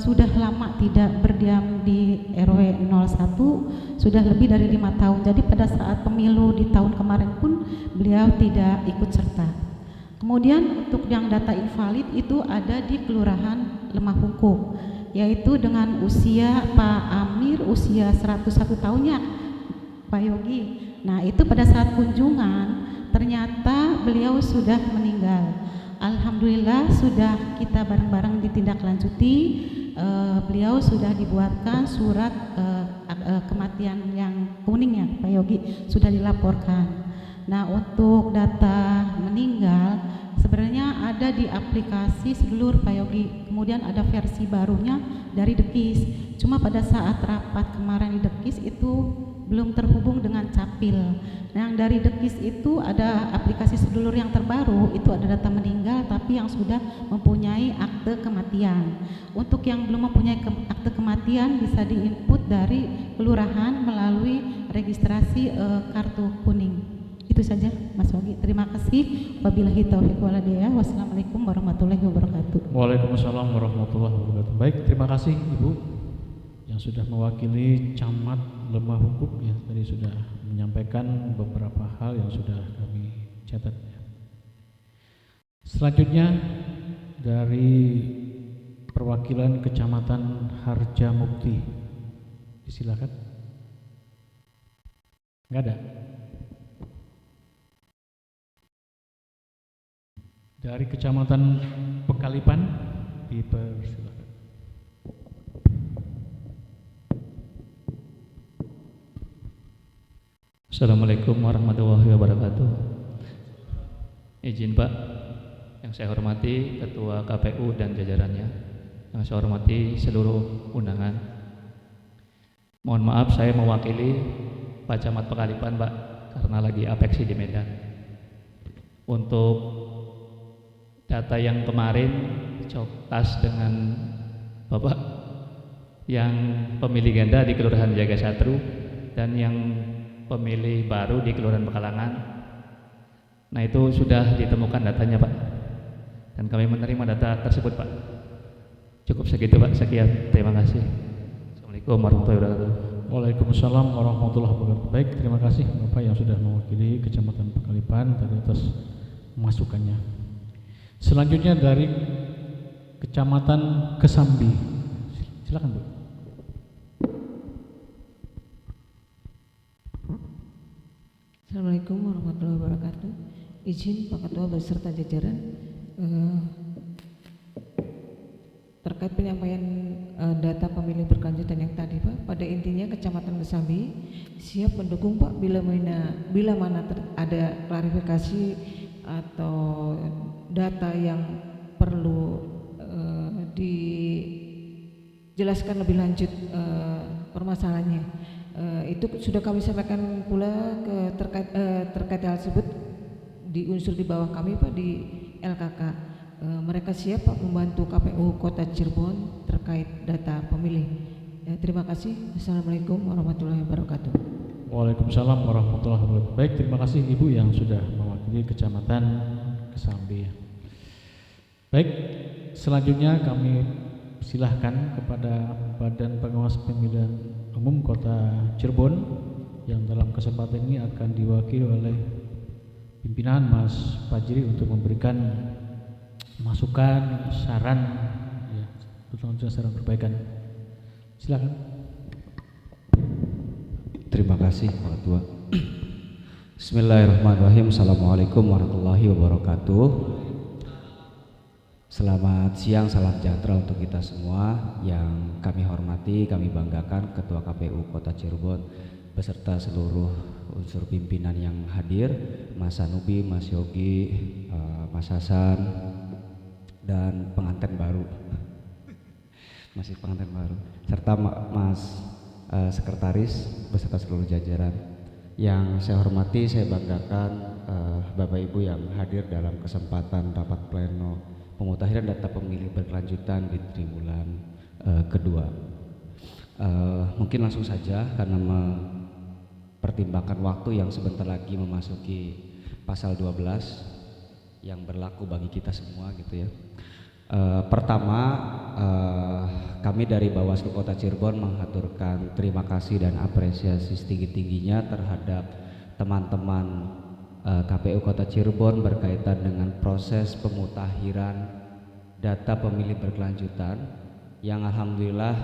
sudah lama tidak berdiam di RW 01, sudah lebih dari 5 tahun. Jadi pada saat pemilu di tahun kemarin pun beliau tidak ikut serta. Kemudian untuk yang data invalid itu ada di Kelurahan Lemah Wungkuk, yaitu dengan usia Pak Amir usia 101 tahunnya Pak Yogi. Nah, itu pada saat kunjungan ternyata beliau sudah meninggal. Alhamdulillah sudah kita bareng-bareng ditindaklanjuti. Beliau sudah dibuatkan surat kematian yang kuningnya Pak Yogi sudah dilaporkan. Nah, untuk data meninggal sebenarnya ada di aplikasi Sedulur Pak Yogi. Kemudian ada versi barunya dari Dekis. Cuma pada saat rapat kemarin di Dekis itu belum terhubung dengan Capil. Nah, yang dari Dekis itu ada aplikasi Sedulur yang terbaru, itu ada data meninggal tapi yang sudah mempunyai akte kematian. Untuk yang belum mempunyai akte kematian bisa diinput dari kelurahan melalui registrasi kartu kuning. Itu saja Mas Yogi. Terima kasih. Wabillahi taufiq wal hidayah. Wassalamualaikum warahmatullahi wabarakatuh. Waalaikumsalam warahmatullahi wabarakatuh. Baik, terima kasih Ibu. yang sudah mewakili Camat Lemah Hukum ya, tadi sudah menyampaikan beberapa hal yang sudah kami catat. Selanjutnya dari perwakilan Kecamatan Harjamukti, disilakan. Enggak ada. Dari Kecamatan Pekalipan, dipersilakan. Assalamualaikum warahmatullahi wabarakatuh. Izin Pak, yang saya hormati Ketua KPU dan jajarannya, yang saya hormati seluruh undangan. Mohon maaf saya mewakili Pak Camat Pekalipan Pak, karena lagi apeksi di Medan. Untuk data yang kemarin coktas dengan Bapak yang pemilih ganda di Kelurahan Jagasatru dan yang pemilih baru di Kelurahan Pekalangan. Nah itu sudah ditemukan datanya Pak, dan kami menerima data tersebut Pak. Cukup segitu Pak, sekian, terima kasih. Assalamualaikum warahmatullahi wabarakatuh. Waalaikumsalam warahmatullahi wabarakatuh. Baik, terima kasih Bapak yang sudah mewakili Kecamatan Pekalipan tadi atas masukannya. Selanjutnya dari Kecamatan Kesambi, silakan Bu. Assalamualaikum warahmatullahi wabarakatuh. Izin Pak Ketua beserta jajaran terkait penyampaian data pemilih berkelanjutan yang tadi Pak. Pada intinya Kecamatan Kesambi siap mendukung Pak bila mana ada klarifikasi atau data yang perlu dijelaskan lebih lanjut permasalahannya. Itu sudah kami sampaikan pula terkait hal tersebut di unsur di bawah kami Pak, di LKK. Mereka siap Pak membantu KPU Kota Cirebon terkait data pemilih. Terima kasih. Assalamualaikum warahmatullahi wabarakatuh. Waalaikumsalam warahmatullahi wabarakatuh. Baik, terima kasih Ibu yang sudah mewakili Kecamatan Kesambi. Baik, selanjutnya kami silahkan kepada Badan Pengawas Pemilihan Umum Kota Cirebon yang dalam kesempatan ini akan diwakili oleh pimpinan Mas Fajri untuk memberikan masukan, saran, ya, terutama saran perbaikan. Silakan. Terima kasih Pak Ketua. Bismillahirrahmanirrahim. Assalamualaikum warahmatullahi wabarakatuh. Selamat siang, salam sejahtera untuk kita semua. Yang kami hormati, kami banggakan Ketua KPU Kota Cirebon beserta seluruh unsur pimpinan yang hadir, Mas Sanubi, Mas Yogi, Mas Hasan, dan pengantin baru, masih pengantin baru, serta Mas Sekretaris beserta seluruh jajaran. Yang saya hormati, saya banggakan Bapak Ibu yang hadir dalam kesempatan rapat pleno pemutahiran data pemilih berkelanjutan di triwulan kedua. Mungkin langsung saja karena mempertimbangkan waktu yang sebentar lagi memasuki pasal 12 yang berlaku bagi kita semua gitu ya. Pertama, kami dari Bawaslu Kota Cirebon mengaturkan terima kasih dan apresiasi setinggi-tingginya terhadap teman-teman KPU Kota Cirebon berkaitan dengan proses pemutahiran data pemilih berkelanjutan yang alhamdulillah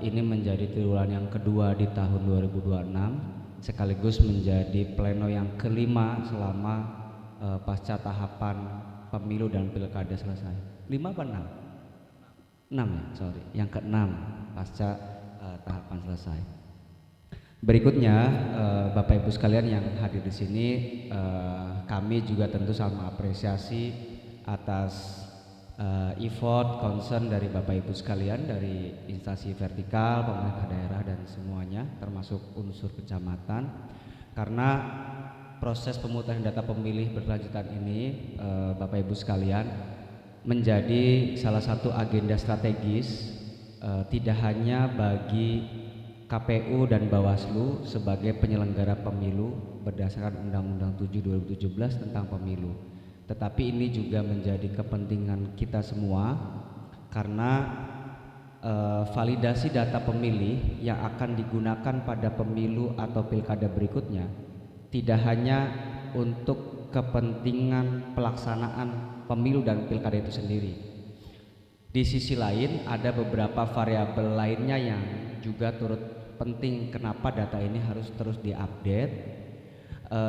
ini menjadi triwulan yang kedua di tahun 2026 sekaligus menjadi pleno yang kelima selama pasca tahapan pemilu dan pilkada selesai. 5 apa 6? 6 ya, sorry, yang ke-6 pasca tahapan selesai. Berikutnya, Bapak Ibu sekalian yang hadir di sini, kami juga tentu sama apresiasi atas effort, concern dari Bapak Ibu sekalian dari instansi vertikal, pemerintah daerah dan semuanya, termasuk unsur kecamatan, karena proses pemutahiran data pemilih berkelanjutan ini, Bapak Ibu sekalian, menjadi salah satu agenda strategis, tidak hanya bagi KPU dan Bawaslu sebagai penyelenggara pemilu berdasarkan Undang-Undang 7 2017 tentang pemilu. Tetapi ini juga menjadi kepentingan kita semua karena validasi data pemilih yang akan digunakan pada pemilu atau pilkada berikutnya tidak hanya untuk kepentingan pelaksanaan pemilu dan pilkada itu sendiri. Di sisi lain ada beberapa variabel lainnya yang juga turut penting kenapa data ini harus terus diupdate.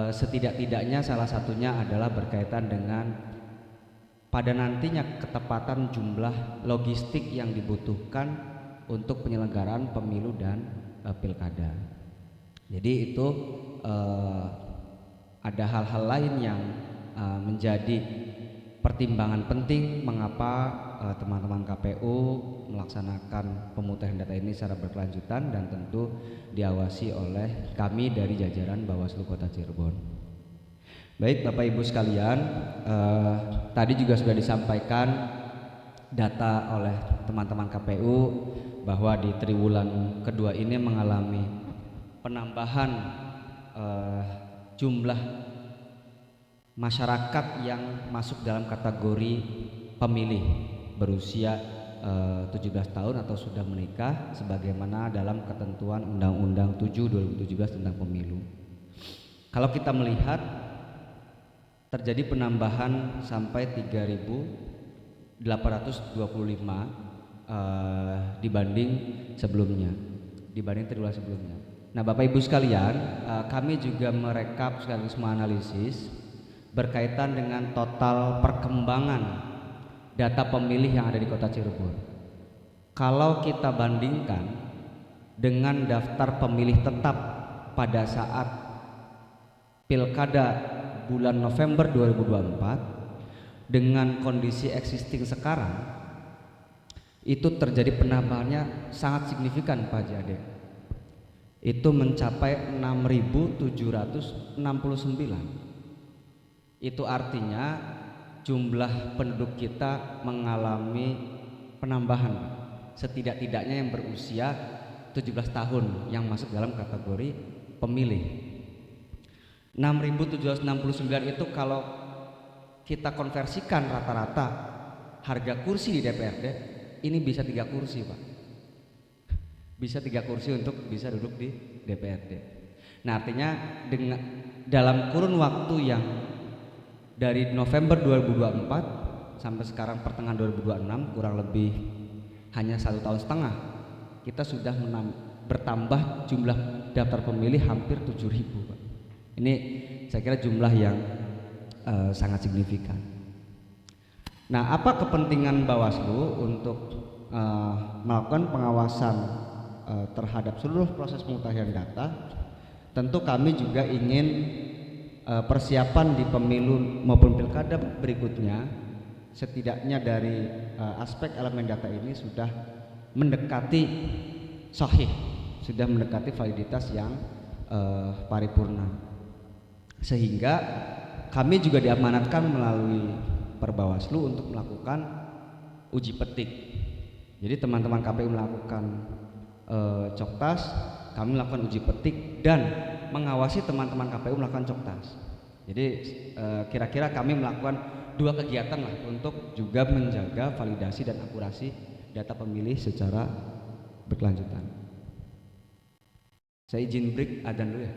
Setidak-tidaknya salah satunya adalah berkaitan dengan pada nantinya ketepatan jumlah logistik yang dibutuhkan untuk penyelenggaraan pemilu dan pilkada. Jadi itu ada hal-hal lain yang menjadi pertimbangan penting mengapa teman-teman KPU melaksanakan pemutahiran data ini secara berkelanjutan dan tentu diawasi oleh kami dari jajaran Bawaslu Kota Cirebon. Baik Bapak Ibu sekalian, tadi juga sudah disampaikan data oleh teman-teman KPU bahwa di triwulan kedua ini mengalami penambahan jumlah masyarakat yang masuk dalam kategori pemilih berusia 17 tahun atau sudah menikah sebagaimana dalam ketentuan Undang-Undang 7 2017 tentang pemilu. Kalau kita melihat terjadi penambahan sampai 3.825 dibanding sebelumnya, dibanding triwulan sebelumnya. Nah, Bapak Ibu sekalian, kami juga merekap sekaligus menganalisis berkaitan dengan total perkembangan data pemilih yang ada di Kota Cirebon. Kalau kita bandingkan dengan daftar pemilih tetap pada saat pilkada bulan November 2024 dengan kondisi existing sekarang, itu terjadi penambahannya sangat signifikan Pak Jade. Itu mencapai 6.769. Itu artinya jumlah penduduk kita mengalami penambahan, setidak-tidaknya yang berusia 17 tahun yang masuk dalam kategori pemilih. 6.769 itu kalau kita konversikan rata-rata harga kursi di DPRD ini bisa 3 kursi Pak, bisa 3 kursi untuk bisa duduk di DPRD. Nah artinya dengan dalam kurun waktu yang dari November 2024 sampai sekarang pertengahan 2026 kurang lebih hanya 1,5 tahun kita sudah bertambah jumlah daftar pemilih hampir 7.000 Pak. Ini saya kira jumlah yang sangat signifikan. Nah, apa kepentingan Bawaslu untuk melakukan pengawasan terhadap seluruh proses pemutahiran data? Tentu kami juga ingin persiapan di pemilu maupun pilkada berikutnya setidaknya dari aspek elemen data ini sudah mendekati sahih, sudah mendekati validitas yang paripurna. Sehingga kami juga diamanatkan melalui Perbawaslu untuk melakukan uji petik. Jadi teman-teman KPU melakukan coktas, kami melakukan uji petik dan mengawasi teman-teman KPU melakukan coktas. Jadi kira-kira kami melakukan 2 kegiatan lah untuk juga menjaga validasi dan akurasi data pemilih secara berkelanjutan. Saya izin break adzan dulu ya.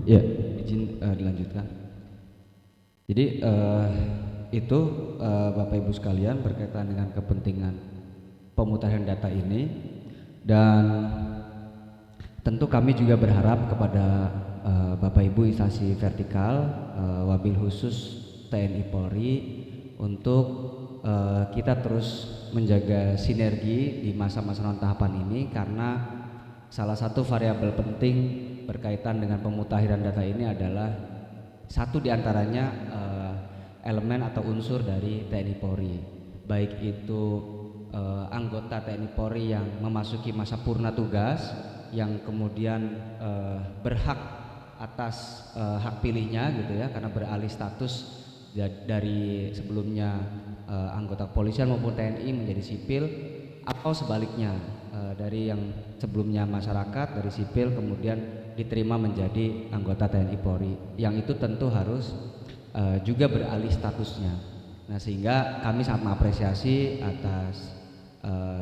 Ya, izin dilanjutkan. Jadi itu Bapak Ibu sekalian berkaitan dengan kepentingan pemutahiran data ini, dan tentu kami juga berharap kepada Bapak Ibu instansi vertikal, wabil khusus TNI Polri, untuk kita terus menjaga sinergi di masa-masa non tahapan ini, karena salah satu variabel penting berkaitan dengan pemutahiran data ini adalah satu diantaranya elemen atau unsur dari TNI Polri, baik itu anggota TNI Polri yang memasuki masa purna tugas, yang kemudian berhak atas hak pilihnya gitu ya, karena beralih status dari sebelumnya anggota kepolisian maupun TNI menjadi sipil, atau sebaliknya dari yang sebelumnya masyarakat dari sipil kemudian diterima menjadi anggota TNI Polri, yang itu tentu harus juga beralih statusnya. Nah, sehingga kami sangat mengapresiasi atas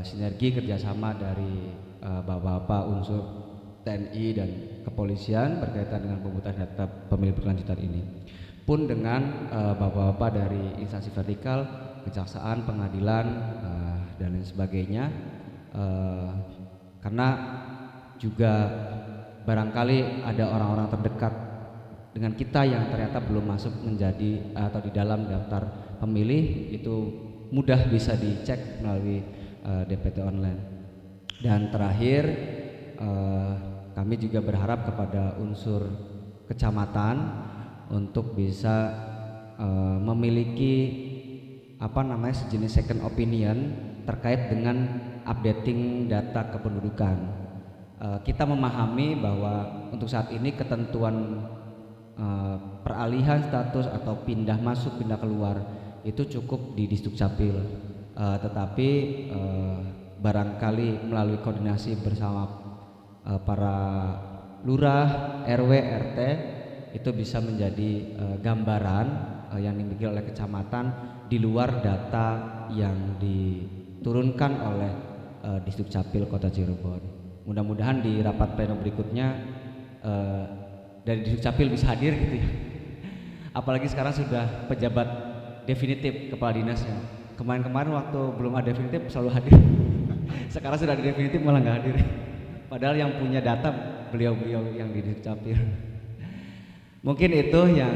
sinergi kerjasama dari bapak-bapak unsur TNI dan kepolisian berkaitan dengan pemutahiran data pemilih berkelanjutan ini, pun dengan bapak-bapak dari instansi vertikal, kejaksaan, pengadilan, dan lain sebagainya, karena juga barangkali ada orang-orang terdekat dengan kita yang ternyata belum masuk menjadi atau di dalam daftar pemilih, itu mudah bisa dicek melalui DPT online. Dan terakhir, kami juga berharap kepada unsur kecamatan untuk bisa memiliki sejenis second opinion terkait dengan updating data kependudukan. Kita memahami bahwa untuk saat ini ketentuan peralihan status atau pindah masuk pindah keluar itu cukup di Disdukcapil, tetapi barangkali melalui koordinasi bersama para lurah, RW, RT, itu bisa menjadi gambaran yang dimiliki oleh kecamatan di luar data yang diturunkan oleh Disdukcapil Kota Cirebon. Mudah-mudahan di rapat pleno berikutnya dari Disdukcapil bisa hadir gitu ya. Apalagi sekarang sudah pejabat definitif kepala dinasnya. Kemarin-kemarin waktu belum ada definitif selalu hadir. Sekarang sudah ada definitif malah nggak hadir. Padahal yang punya data beliau-beliau yang di Disdukcapil. Mungkin itu yang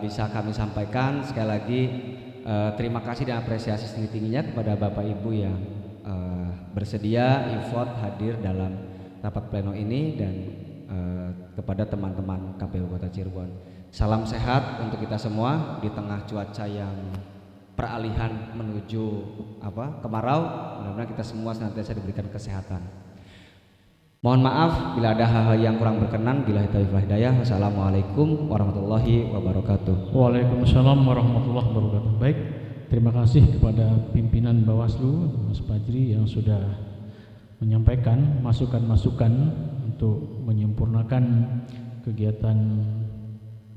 bisa kami sampaikan. Sekali lagi terima kasih dan apresiasi setinggi-tingginya kepada Bapak Ibu yang bersedia effort hadir dalam rapat pleno ini, dan kepada teman-teman KPU Kota Cirebon. Salam sehat untuk kita semua di tengah cuaca yang peralihan menuju kemarau. Mudah-mudahan kita semua senantiasa diberikan kesehatan. Mohon maaf bila ada hal-hal yang kurang berkenan. Billahi taufiq wal hidayah. Wassalamualaikum warahmatullahi wabarakatuh. Waalaikumsalam warahmatullahi wabarakatuh. Baik, terima kasih kepada pimpinan Bawaslu Mas Fajri yang sudah menyampaikan masukan-masukan untuk menyempurnakan kegiatan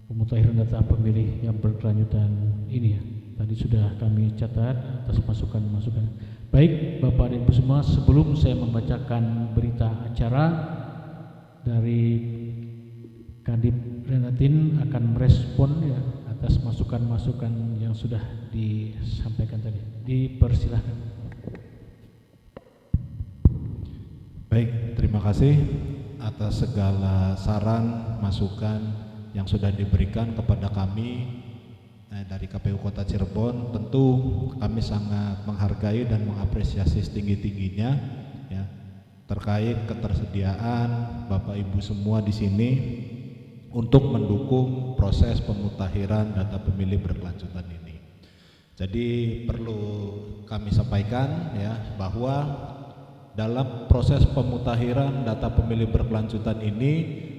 pemutahiran data pemilih yang berkelanjutan ini ya. Tadi sudah kami catat atas masukan-masukan. Baik, Bapak dan Ibu semua, sebelum saya membacakan berita acara dari Kadip Renatin akan merespon ya atas masukan-masukan yang sudah disampaikan tadi. Dipersilahkan. Baik, terima kasih atas segala saran, masukan yang sudah diberikan kepada kami dari KPU Kota Cirebon. Tentu kami sangat menghargai dan mengapresiasi setinggi-tingginya ya, terkait ketersediaan Bapak Ibu semua di sini untuk mendukung proses pemutahiran data pemilih berkelanjutan ini. Jadi perlu kami sampaikan ya bahwa dalam proses pemutahiran data pemilih berkelanjutan ini,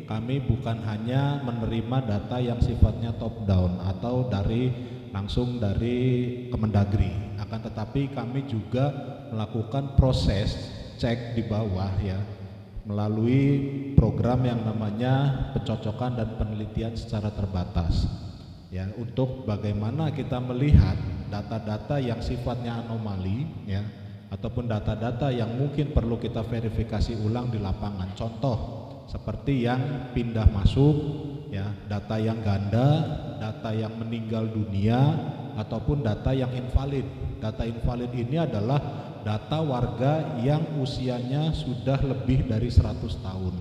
kami bukan hanya menerima data yang sifatnya top down atau langsung dari Kemendagri, akan tetapi kami juga melakukan proses cek di bawah ya, melalui program yang namanya pencocokan dan penelitian secara terbatas ya, untuk bagaimana kita melihat data-data yang sifatnya anomali ya, ataupun data-data yang mungkin perlu kita verifikasi ulang di lapangan. Contoh seperti yang pindah masuk, ya, data yang ganda, data yang meninggal dunia, ataupun data yang invalid. Data invalid ini adalah data warga yang usianya sudah lebih dari 100 tahun.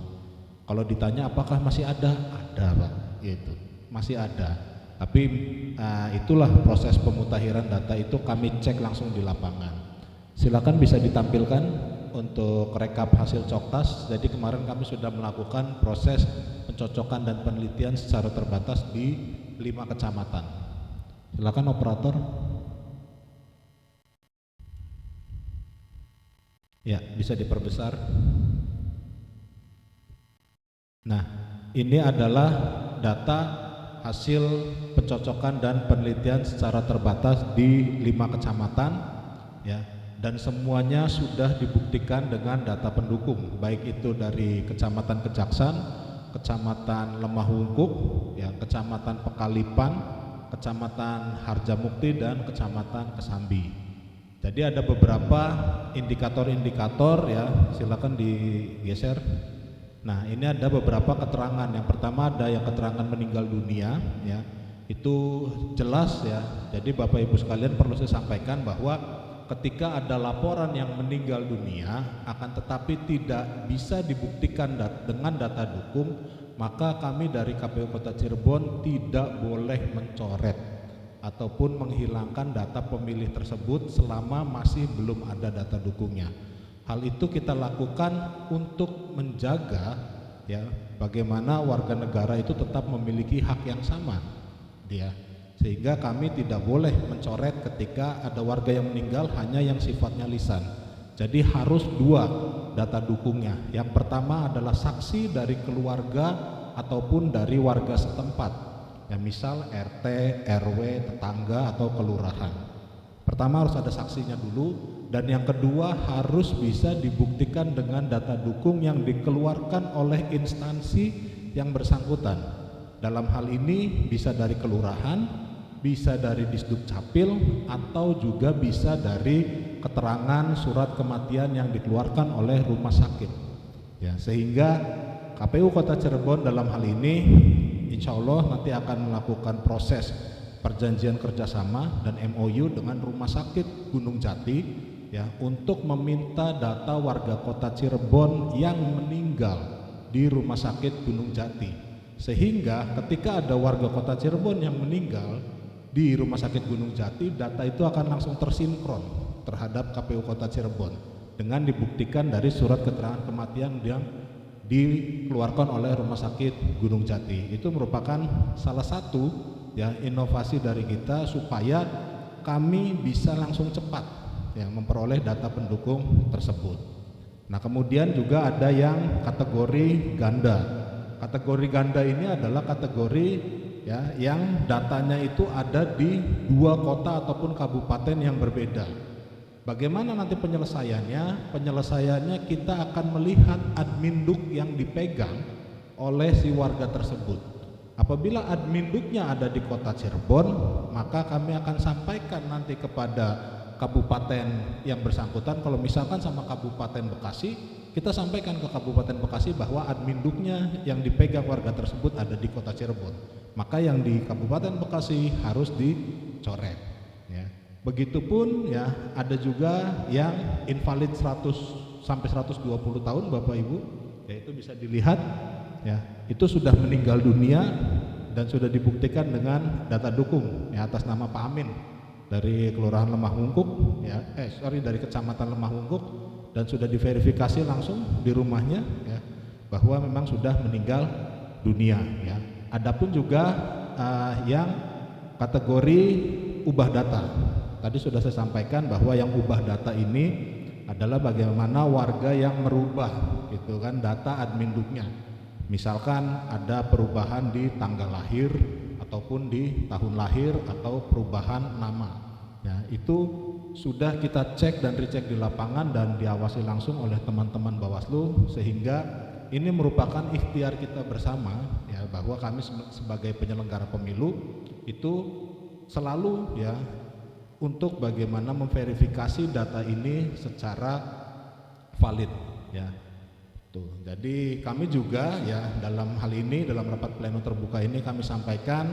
Kalau ditanya apakah masih ada? Ada, Pak, gitu. Masih ada. Tapi itulah proses pemutakhiran data itu kami cek langsung di lapangan. Silakan bisa ditampilkan untuk rekap hasil Coktas. Jadi kemarin kami sudah melakukan proses pencocokan dan penelitian secara terbatas di 5 kecamatan. Silakan operator. Ya, bisa diperbesar. Nah, ini adalah data hasil pencocokan dan penelitian secara terbatas di 5 kecamatan, ya. Dan semuanya sudah dibuktikan dengan data pendukung, baik itu dari Kecamatan Kejaksan, Kecamatan Lemah Wungkuk, ya, Kecamatan Pekalipan, Kecamatan Harjamukti, dan Kecamatan Kesambi. Jadi ada beberapa indikator-indikator, ya, silakan digeser. Nah, ini ada beberapa keterangan. Yang pertama ada yang keterangan meninggal dunia, ya, itu jelas, ya. Jadi Bapak Ibu sekalian perlu saya sampaikan bahwa ketika ada laporan yang meninggal dunia, akan tetapi tidak bisa dibuktikan dengan data dukung, maka kami dari KPU Kota Cirebon tidak boleh mencoret ataupun menghilangkan data pemilih tersebut selama masih belum ada data dukungnya. Hal itu kita lakukan untuk menjaga, ya, bagaimana warga negara itu tetap memiliki hak yang sama, ya. Sehingga kami tidak boleh mencoret ketika ada warga yang meninggal hanya yang sifatnya lisan. Jadi harus 2 data dukungnya. Yang pertama adalah saksi dari keluarga ataupun dari warga setempat, ya, misal RT, RW, tetangga, atau kelurahan. Pertama harus ada saksinya dulu, dan yang kedua harus bisa dibuktikan dengan data dukung yang dikeluarkan oleh instansi yang bersangkutan. Dalam hal ini bisa dari kelurahan, bisa dari Disduk Capil, atau juga bisa dari keterangan surat kematian yang dikeluarkan oleh rumah sakit, ya. Sehingga KPU Kota Cirebon dalam hal ini insya Allah nanti akan melakukan proses perjanjian kerjasama dan MOU dengan rumah sakit Gunung Jati, ya, untuk meminta data warga Kota Cirebon yang meninggal di rumah sakit Gunung Jati, sehingga ketika ada warga Kota Cirebon yang meninggal di Rumah Sakit Gunung Jati, data itu akan langsung tersinkron terhadap KPU Kota Cirebon dengan dibuktikan dari surat keterangan kematian yang dikeluarkan oleh Rumah Sakit Gunung Jati. Itu merupakan salah satu, ya, inovasi dari kita supaya kami bisa langsung cepat, ya, memperoleh data pendukung tersebut. Nah, kemudian juga ada yang kategori ganda. Kategori ganda ini adalah kategori, ya, yang datanya itu ada di 2 kota ataupun kabupaten yang berbeda. Bagaimana nanti penyelesaiannya? Penyelesaiannya kita akan melihat adminduk yang dipegang oleh si warga tersebut. Apabila adminduknya ada di Kota Cirebon, maka kami akan sampaikan nanti kepada kabupaten yang bersangkutan. Kalau misalkan sama Kabupaten Bekasi, kita sampaikan ke Kabupaten Bekasi bahwa adminduknya yang dipegang warga tersebut ada di Kota Cirebon, maka yang di Kabupaten Bekasi harus dicoret, ya. Begitupun, ya, ada juga yang invalid 100 sampai 120 tahun Bapak Ibu, ya, itu bisa dilihat, ya, itu sudah meninggal dunia dan sudah dibuktikan dengan data dukung, ya, atas nama Pak Amin dari Kelurahan Lemah Wungkuk, ya, dari Kecamatan Lemah Wungkuk, dan sudah diverifikasi langsung di rumahnya, ya, bahwa memang sudah meninggal dunia, ya. Adapun juga yang kategori ubah data. Tadi sudah saya sampaikan bahwa yang ubah data ini adalah bagaimana warga yang merubah, gitu kan, data adminduknya. Misalkan ada perubahan di tanggal lahir ataupun di tahun lahir atau perubahan nama, ya, itu sudah kita cek dan recheck di lapangan dan diawasi langsung oleh teman-teman Bawaslu, sehingga ini merupakan ikhtiar kita bersama, ya, bahwa kami sebagai penyelenggara pemilu itu selalu, ya, untuk bagaimana memverifikasi data ini secara valid, ya. Gitu. Jadi kami juga ya dalam hal ini, dalam rapat pleno terbuka ini kami sampaikan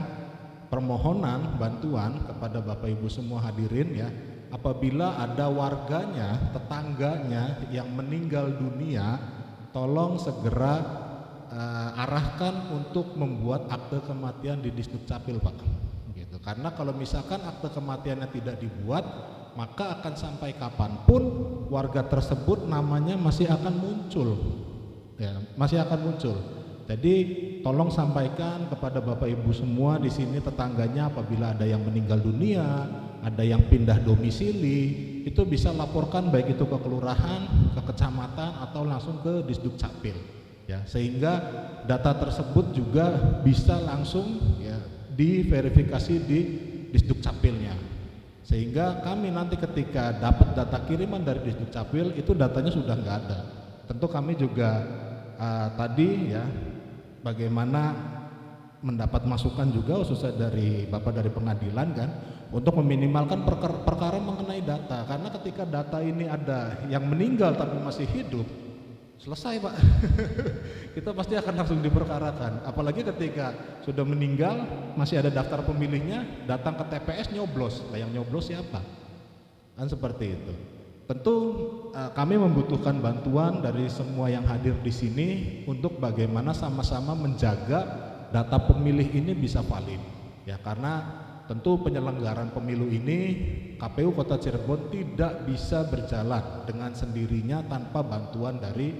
permohonan bantuan kepada Bapak Ibu semua hadirin ya, apabila ada warganya, tetangganya yang meninggal dunia, tolong segera arahkan untuk membuat akte kematian di Disdukcapil, Pak. Gitu. Karena kalau misalkan akte kematiannya tidak dibuat, maka akan sampai kapanpun warga tersebut namanya masih akan muncul, ya, masih akan muncul. Jadi tolong sampaikan kepada Bapak Ibu semua di sini tetangganya, apabila ada yang meninggal dunia, ada yang pindah domisili, itu bisa laporkan baik itu ke kelurahan, ke kecamatan, atau langsung ke Disdukcapil, ya, sehingga data tersebut juga bisa langsung ya diverifikasi di Disdukcapilnya, sehingga kami nanti ketika dapat data kiriman dari Disdukcapil itu datanya sudah nggak ada. Tentu kami juga tadi ya bagaimana mendapat masukan juga khususnya dari Bapak dari pengadilan kan, untuk meminimalkan perkara mengenai data, karena ketika data ini ada yang meninggal tapi masih hidup, selesai Pak. Kita pasti akan langsung diperkarakan, apalagi ketika sudah meninggal masih ada daftar pemilihnya, datang ke TPS nyoblos, yang nyoblos siapa? Kan seperti itu. Tentu kami membutuhkan bantuan dari semua yang hadir di sini untuk bagaimana sama-sama menjaga data pemilih ini bisa valid. Ya, karena tentu penyelenggaraan pemilu ini KPU Kota Cirebon tidak bisa berjalan dengan sendirinya tanpa bantuan dari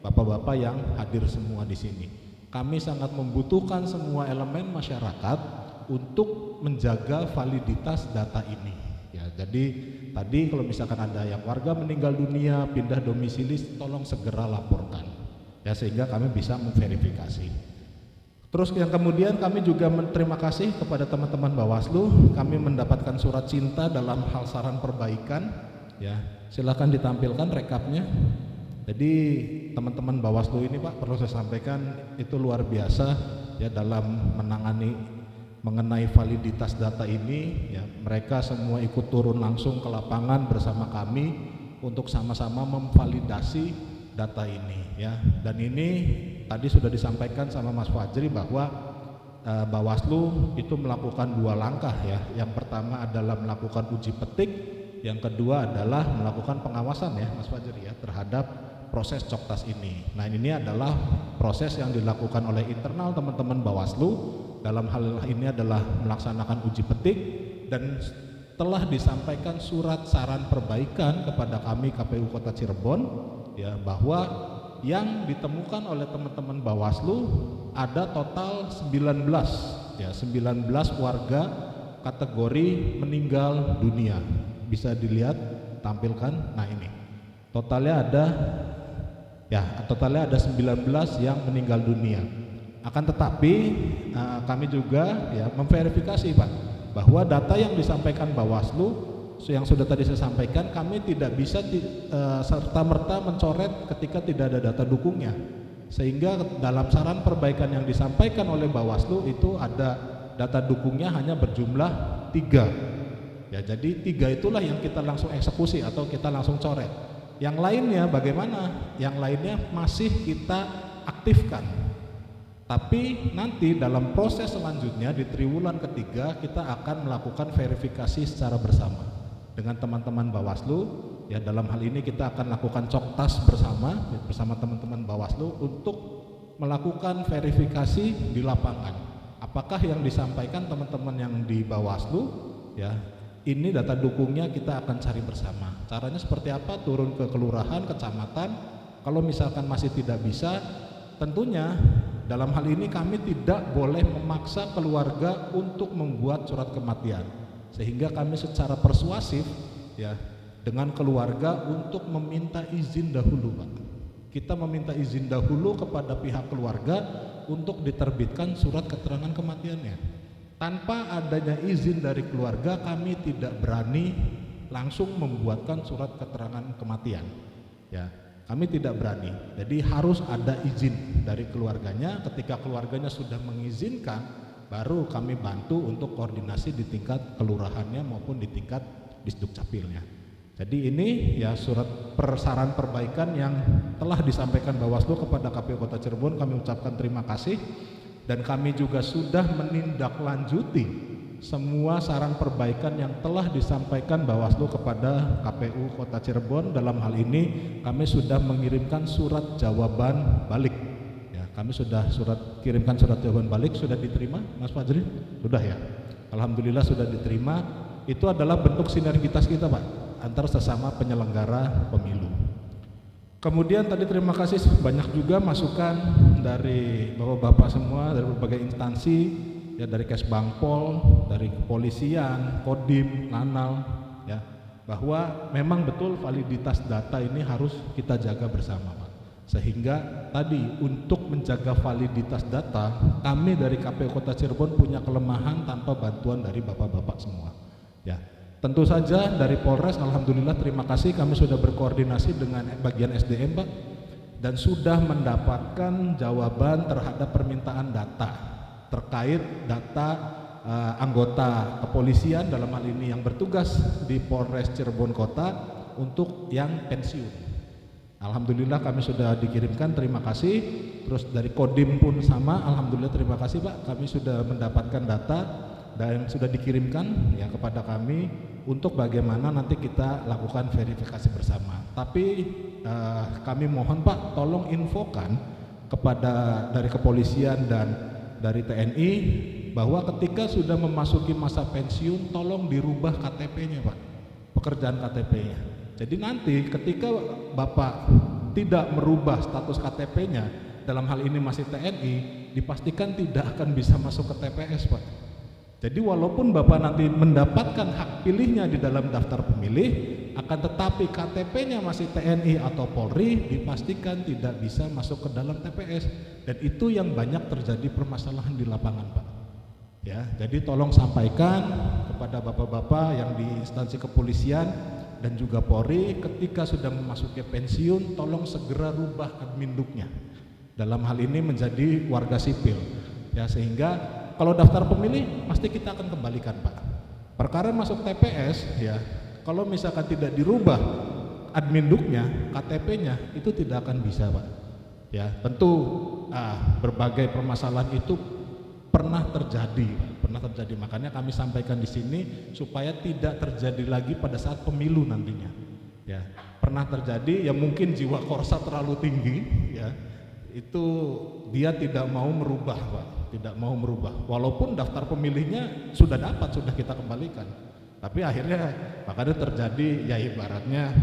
bapak-bapak yang hadir semua di sini. Kami sangat membutuhkan semua elemen masyarakat untuk menjaga validitas data ini. Ya, jadi tadi kalau misalkan ada yang warga meninggal dunia, pindah domisili, tolong segera laporkan. Ya, sehingga kami bisa memverifikasi. Terus yang kemudian kami juga berterima kasih kepada teman-teman Bawaslu, kami mendapatkan surat cinta dalam hal saran perbaikan. Ya, silakan ditampilkan rekapnya. Jadi teman-teman Bawaslu ini Pak, perlu saya sampaikan itu luar biasa ya dalam menangani mengenai validitas data ini. Ya, mereka semua ikut turun langsung ke lapangan bersama kami untuk sama-sama memvalidasi data ini ya. Dan ini tadi sudah disampaikan sama Mas Fajri bahwa Bawaslu itu melakukan 2 langkah ya. Yang pertama adalah melakukan uji petik, yang kedua adalah melakukan pengawasan ya Mas Fajri ya terhadap proses Coktas ini. Nah, ini adalah proses yang dilakukan oleh internal teman-teman Bawaslu. Dalam hal ini adalah melaksanakan uji petik, dan telah disampaikan surat saran perbaikan kepada kami KPU Kota Cirebon ya, bahwa yang ditemukan oleh teman-teman Bawaslu ada total 19 ya, 19 warga kategori meninggal dunia. Bisa dilihat tampilkan. Nah, ini totalnya ada 19 yang meninggal dunia. Akan tetapi kami juga ya memverifikasi Pak, bahwa data yang disampaikan Bawaslu yang sudah tadi saya sampaikan, kami tidak bisa serta-merta mencoret ketika tidak ada data dukungnya, sehingga dalam saran perbaikan yang disampaikan oleh Bawaslu itu ada data dukungnya hanya berjumlah 3 ya. Jadi 3 itulah yang kita langsung eksekusi atau kita langsung coret. Yang lainnya bagaimana? Yang lainnya masih kita aktifkan. Tapi nanti dalam proses selanjutnya di triwulan ketiga kita akan melakukan verifikasi secara bersama dengan teman-teman Bawaslu. Ya, dalam hal ini kita akan lakukan Coktas bersama teman-teman Bawaslu untuk melakukan verifikasi di lapangan. Apakah yang disampaikan teman-teman yang di Bawaslu ya, ini data dukungnya kita akan cari bersama. Caranya seperti apa? Turun ke kelurahan, kecamatan. Kalau misalkan masih tidak bisa, tentunya dalam hal ini kami tidak boleh memaksa keluarga untuk membuat surat kematian, sehingga kami secara persuasif ya dengan keluarga untuk meminta izin dahulu Pak. Kita meminta izin dahulu kepada pihak keluarga untuk diterbitkan surat keterangan kematiannya. Tanpa adanya izin dari keluarga kami tidak berani langsung membuatkan surat keterangan kematian ya. Kami tidak berani, jadi harus ada izin dari keluarganya. Ketika keluarganya sudah mengizinkan, baru kami bantu untuk koordinasi di tingkat kelurahannya maupun di tingkat Disdukcapilnya. Jadi ini ya surat saran perbaikan yang telah disampaikan Bawaslu kepada KPU Kota Cirebon, kami ucapkan terima kasih, dan kami juga sudah menindaklanjuti semua saran perbaikan yang telah disampaikan Bawaslu kepada KPU Kota Cirebon. Dalam hal ini kami sudah mengirimkan surat jawaban balik. Ya, kami sudah kirimkan surat jawaban balik, sudah diterima, Mas Fajri? Sudah ya. Alhamdulillah sudah diterima. Itu adalah bentuk sinergitas kita, Pak, antar sesama penyelenggara pemilu. Kemudian tadi terima kasih banyak juga masukan dari Bapak-bapak semua, dari berbagai instansi, ya dari Kesbangpol, dari kepolisian, Kodim, Nanal, ya, bahwa memang betul validitas data ini harus kita jaga bersama, Pak. Sehingga tadi untuk menjaga validitas data, kami dari KPU Kota Cirebon punya kelemahan tanpa bantuan dari Bapak-bapak semua. Ya, tentu saja dari Polres, alhamdulillah terima kasih, kami sudah berkoordinasi dengan bagian SDM, Pak, dan sudah mendapatkan jawaban terhadap permintaan data terkait data anggota kepolisian dalam hal ini yang bertugas di Polres Cirebon Kota untuk yang pensiun. Alhamdulillah kami sudah dikirimkan, terima kasih. Terus dari Kodim pun sama, alhamdulillah terima kasih, Pak, kami sudah mendapatkan data dan sudah dikirimkan ya kepada kami untuk bagaimana nanti kita lakukan verifikasi bersama. Tapi kami mohon, Pak, tolong infokan kepada dari kepolisian dan dari TNI bahwa ketika sudah memasuki masa pensiun tolong dirubah KTP-nya, Pak, pekerjaan KTP-nya. Jadi nanti ketika Bapak tidak merubah status KTP-nya, dalam hal ini masih TNI, dipastikan tidak akan bisa masuk ke TPS, Pak. Jadi walaupun Bapak nanti mendapatkan hak pilihnya di dalam daftar pemilih, akan tetapi KTP-nya masih TNI atau Polri, dipastikan tidak bisa masuk ke dalam TPS. Dan itu yang banyak terjadi permasalahan di lapangan, Pak. Ya, jadi tolong sampaikan kepada Bapak-bapak yang di instansi kepolisian dan juga Polri, ketika sudah memasuki pensiun, tolong segera rubah adminduknya. Dalam hal ini menjadi warga sipil. Ya, sehingga kalau daftar pemilih pasti kita akan kembalikan, Pak. Perkara masuk TPS, ya, kalau misalkan tidak dirubah adminduknya, KTP-nya, itu tidak akan bisa, Pak. Ya, tentu berbagai permasalahan itu pernah terjadi, Makanya kami sampaikan di sini supaya tidak terjadi lagi pada saat pemilu nantinya. Ya, pernah terjadi, ya mungkin jiwa korsa terlalu tinggi, ya, itu dia tidak mau merubah, Pak. Tidak mau merubah, walaupun daftar pemilihnya sudah dapat, sudah kita kembalikan, tapi akhirnya makanya terjadi ya ibaratnya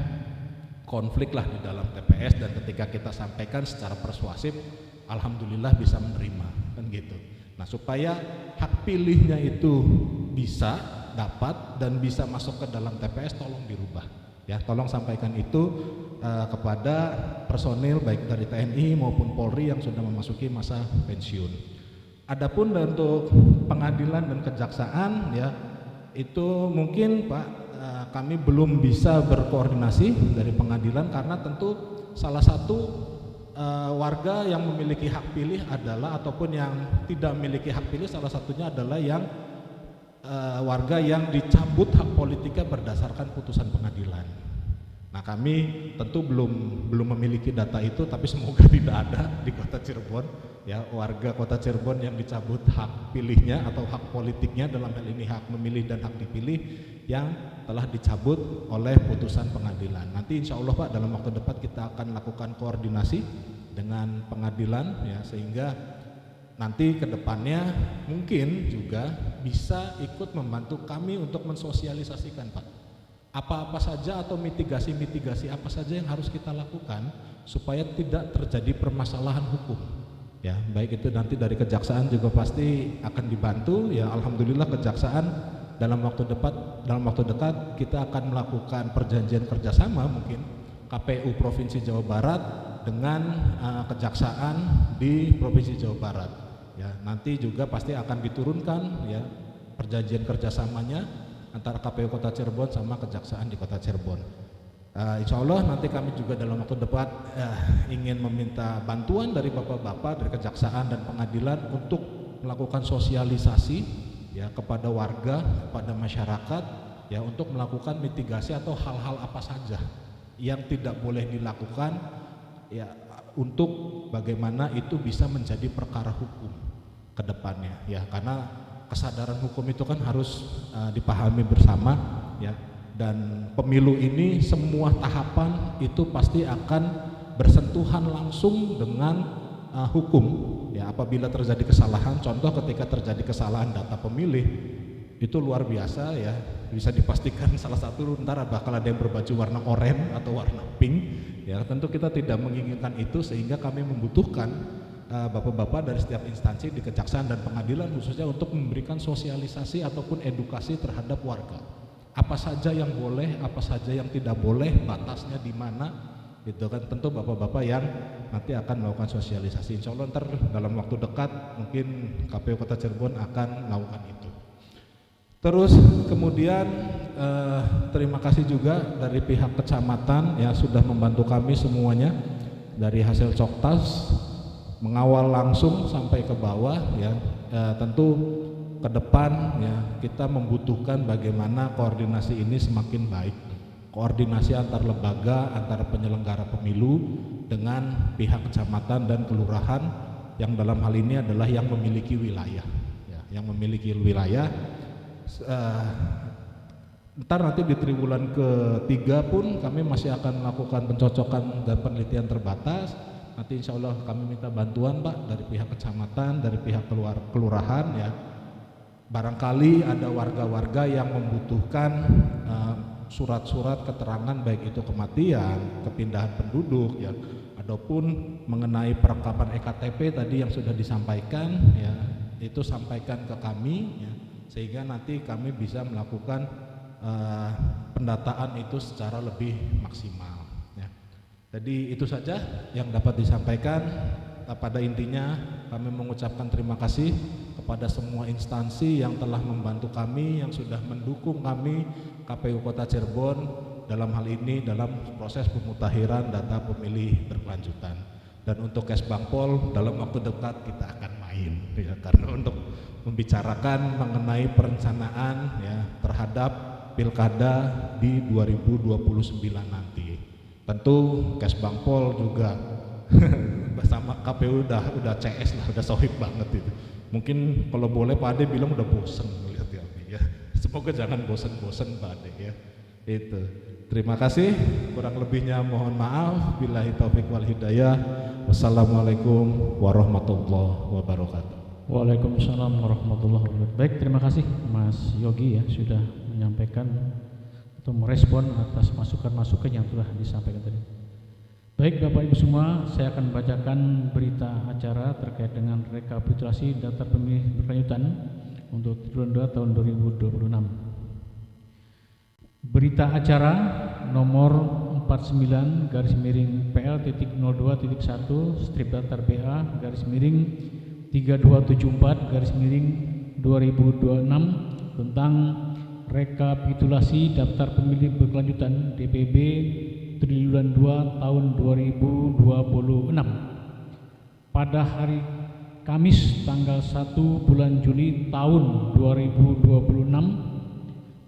konflik lah di dalam TPS, dan ketika kita sampaikan secara persuasif, alhamdulillah bisa menerima, kan gitu. Nah, supaya hak pilihnya itu bisa dapat dan bisa masuk ke dalam TPS, tolong dirubah, ya, tolong sampaikan itu kepada personil baik dari TNI maupun Polri yang sudah memasuki masa pensiun. Adapun untuk pengadilan dan kejaksaan, ya, itu mungkin, Pak, kami belum bisa berkoordinasi dari pengadilan karena tentu salah satu warga yang memiliki hak pilih adalah, ataupun yang tidak memiliki hak pilih, salah satunya adalah yang warga yang dicabut hak politiknya berdasarkan putusan pengadilan. Nah, kami tentu belum memiliki data itu, tapi semoga tidak ada di Kota Cirebon, ya, warga Kota Cirebon yang dicabut hak pilihnya atau hak politiknya, dalam hal ini hak memilih dan hak dipilih, yang telah dicabut oleh putusan pengadilan. Nanti insya Allah, Pak, dalam waktu dekat kita akan lakukan koordinasi dengan pengadilan, ya, sehingga nanti ke depannya mungkin juga bisa ikut membantu kami untuk mensosialisasikan, Pak, apa-apa saja atau mitigasi apa saja yang harus kita lakukan supaya tidak terjadi permasalahan hukum. Ya, baik itu nanti dari kejaksaan juga pasti akan dibantu, ya. Alhamdulillah kejaksaan dalam waktu dekat kita akan melakukan perjanjian kerjasama, mungkin KPU Provinsi Jawa Barat dengan kejaksaan di Provinsi Jawa Barat. Ya, nanti juga pasti akan diturunkan, ya, perjanjian kerjasamanya antara KPU Kota Cirebon sama kejaksaan di Kota Cirebon. Insya Allah nanti kami juga dalam waktu dekat ingin meminta bantuan dari bapak-bapak dari kejaksaan dan pengadilan untuk melakukan sosialisasi, ya, kepada warga, kepada masyarakat, ya untuk melakukan mitigasi atau hal-hal apa saja yang tidak boleh dilakukan ya untuk bagaimana itu bisa menjadi perkara hukum ke depannya ya, karena kesadaran hukum itu kan harus dipahami bersama ya, dan pemilu ini semua tahapan itu pasti akan bersentuhan langsung dengan hukum ya. Apabila terjadi kesalahan, contoh ketika terjadi kesalahan data pemilih itu luar biasa ya, bisa dipastikan salah satu ntar bakal ada yang berbaju warna oranye atau warna pink ya. Tentu kita tidak menginginkan itu, sehingga kami membutuhkan bapak-bapak dari setiap instansi di kejaksaan dan pengadilan khususnya untuk memberikan sosialisasi ataupun edukasi terhadap warga, apa saja yang boleh, apa saja yang tidak boleh, batasnya di mana gitu kan. Tentu bapak-bapak yang nanti akan melakukan sosialisasi, insya Allah ntar dalam waktu dekat mungkin KPU Kota Cirebon akan melakukan itu. Terus kemudian terima kasih juga dari pihak kecamatan ya sudah membantu kami semuanya dari hasil Coktas mengawal langsung sampai ke bawah ya. Tentu ke depan ya kita membutuhkan bagaimana koordinasi ini semakin baik, koordinasi antar lembaga, antar penyelenggara pemilu dengan pihak kecamatan dan kelurahan yang dalam hal ini adalah yang memiliki wilayah ya, yang memiliki wilayah. Ntar nanti di triwulan ketiga pun kami masih akan melakukan pencocokan dan penelitian terbatas. Nanti insya Allah kami minta bantuan Pak dari pihak kecamatan, dari pihak kelurahan ya. Barangkali ada warga-warga yang membutuhkan surat-surat keterangan baik itu kematian, kepindahan penduduk ya, ataupun mengenai perlengkapan EKTP tadi yang sudah disampaikan ya, itu sampaikan ke kami ya, sehingga nanti kami bisa melakukan pendataan itu secara lebih maksimal ya. Jadi itu saja yang dapat disampaikan. Pada intinya kami mengucapkan terima kasih kepada semua instansi yang telah membantu kami, yang sudah mendukung kami KPU Kota Cirebon dalam hal ini dalam proses pemutakhiran data pemilih berkelanjutan. Dan untuk Kesbangpol dalam waktu dekat kita akan main ya, karena untuk membicarakan mengenai perencanaan ya terhadap pilkada di 2029 nanti. Tentu Kesbangpol juga bersama KPU udah CS lah, udah sohib banget itu. Mungkin kalau boleh Pak Ade bilang udah bosen melihat ya. Semoga jangan bosen-bosen Pak Ade ya. Itu. Terima kasih. Kurang lebihnya mohon maaf. Billahi taufik wal hidayah. Wassalamualaikum warahmatullahi wabarakatuh. Waalaikumsalam warahmatullahi wabarakatuh. Baik, terima kasih Mas Yogi ya sudah menyampaikan atau merespon atas masukan-masukan yang telah disampaikan tadi. Baik Bapak Ibu semua, saya akan bacakan berita acara terkait dengan rekapitulasi daftar pemilih berkelanjutan untuk triwulan 2 tahun 2026. Berita acara nomor 49/PL.02.1 strip daftar BA /3274/2026 tentang rekapitulasi daftar pemilih berkelanjutan DPB triwulan 2 tahun 2026 pada hari Kamis tanggal 1 bulan Juli tahun 2026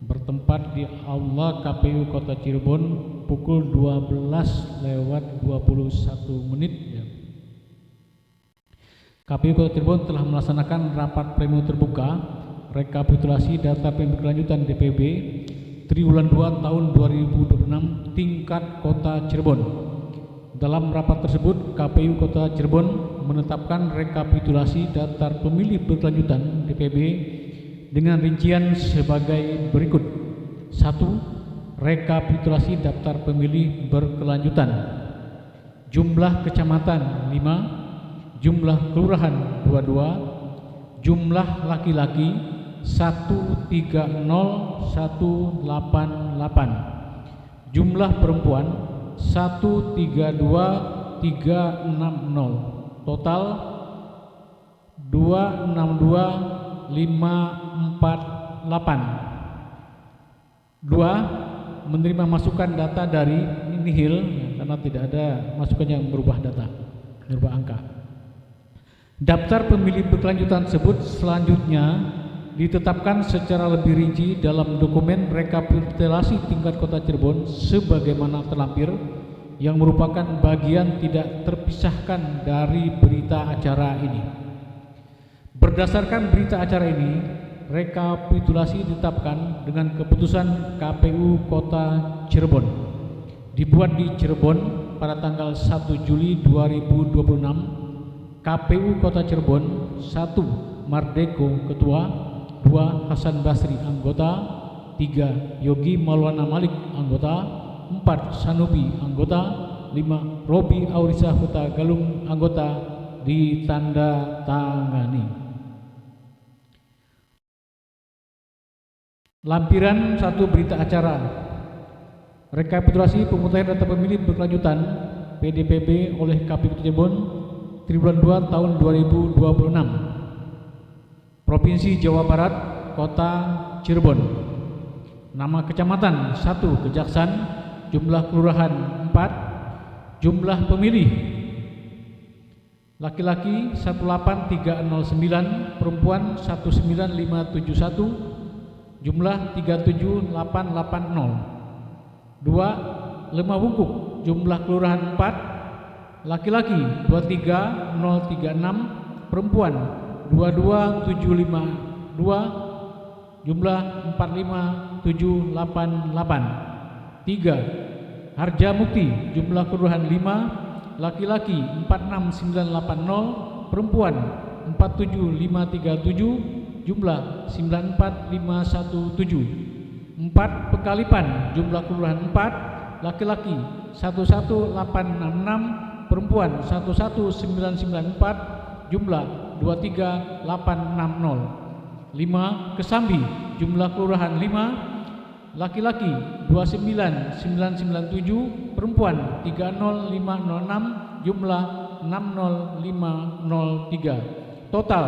bertempat di Aula KPU Kota Cirebon pukul 12:21 ya. KPU Kota Cirebon telah melaksanakan rapat pleno terbuka rekapitulasi data pemilih berkelanjutan DPB triwulan 2 tahun 2026 tingkat Kota Cirebon. Dalam rapat tersebut, KPU Kota Cirebon menetapkan rekapitulasi daftar pemilih berkelanjutan DPB dengan rincian sebagai berikut. 1. Rekapitulasi daftar pemilih berkelanjutan. Jumlah kecamatan 5, jumlah kelurahan 22, jumlah laki-laki 130,188, jumlah perempuan 132,360, total 262,548. 2. Menerima masukan data dari nihil karena tidak ada masukan yang merubah data, merubah angka. Daftar pemilih berkelanjutan tersebut selanjutnya ditetapkan secara lebih rinci dalam dokumen rekapitulasi tingkat Kota Cirebon sebagaimana terlampir, yang merupakan bagian tidak terpisahkan dari berita acara ini. Berdasarkan berita acara ini, rekapitulasi ditetapkan dengan keputusan KPU Kota Cirebon, dibuat di Cirebon pada tanggal 1 Juli 2026. KPU Kota Cirebon: 1. Mardeko Ketua, 2. Hasan Basri Anggota, 3. Yogi Maulana Malik Anggota, 4. Sanubi Anggota, 5. Robi Aurisa Huta Galung Anggota. Ditanda tangani. Lampiran 1 berita acara rekapitulasi pemutahiran data pemilih berkelanjutan PDPB oleh KPU Cirebon triwulan 2 tahun 2026. Provinsi Jawa Barat, Kota Cirebon. Nama kecamatan 1 Kejaksan, jumlah kelurahan 4, jumlah pemilih laki-laki 18309, perempuan 19571, jumlah 37880. 2. Lemah Wungkuk, jumlah kelurahan 4, laki-laki 23036, perempuan 22752, jumlah 45788. 3. Harjamukti, jumlah kelurahan 5, laki-laki 46980, perempuan 47537, jumlah 94517. 4. Pekalipan, jumlah kelurahan 4, laki-laki 11866, perempuan 11994, jumlah 23860. 5. Kesambi, jumlah kelurahan 5, laki-laki 29997, perempuan 30506, jumlah 60503. Total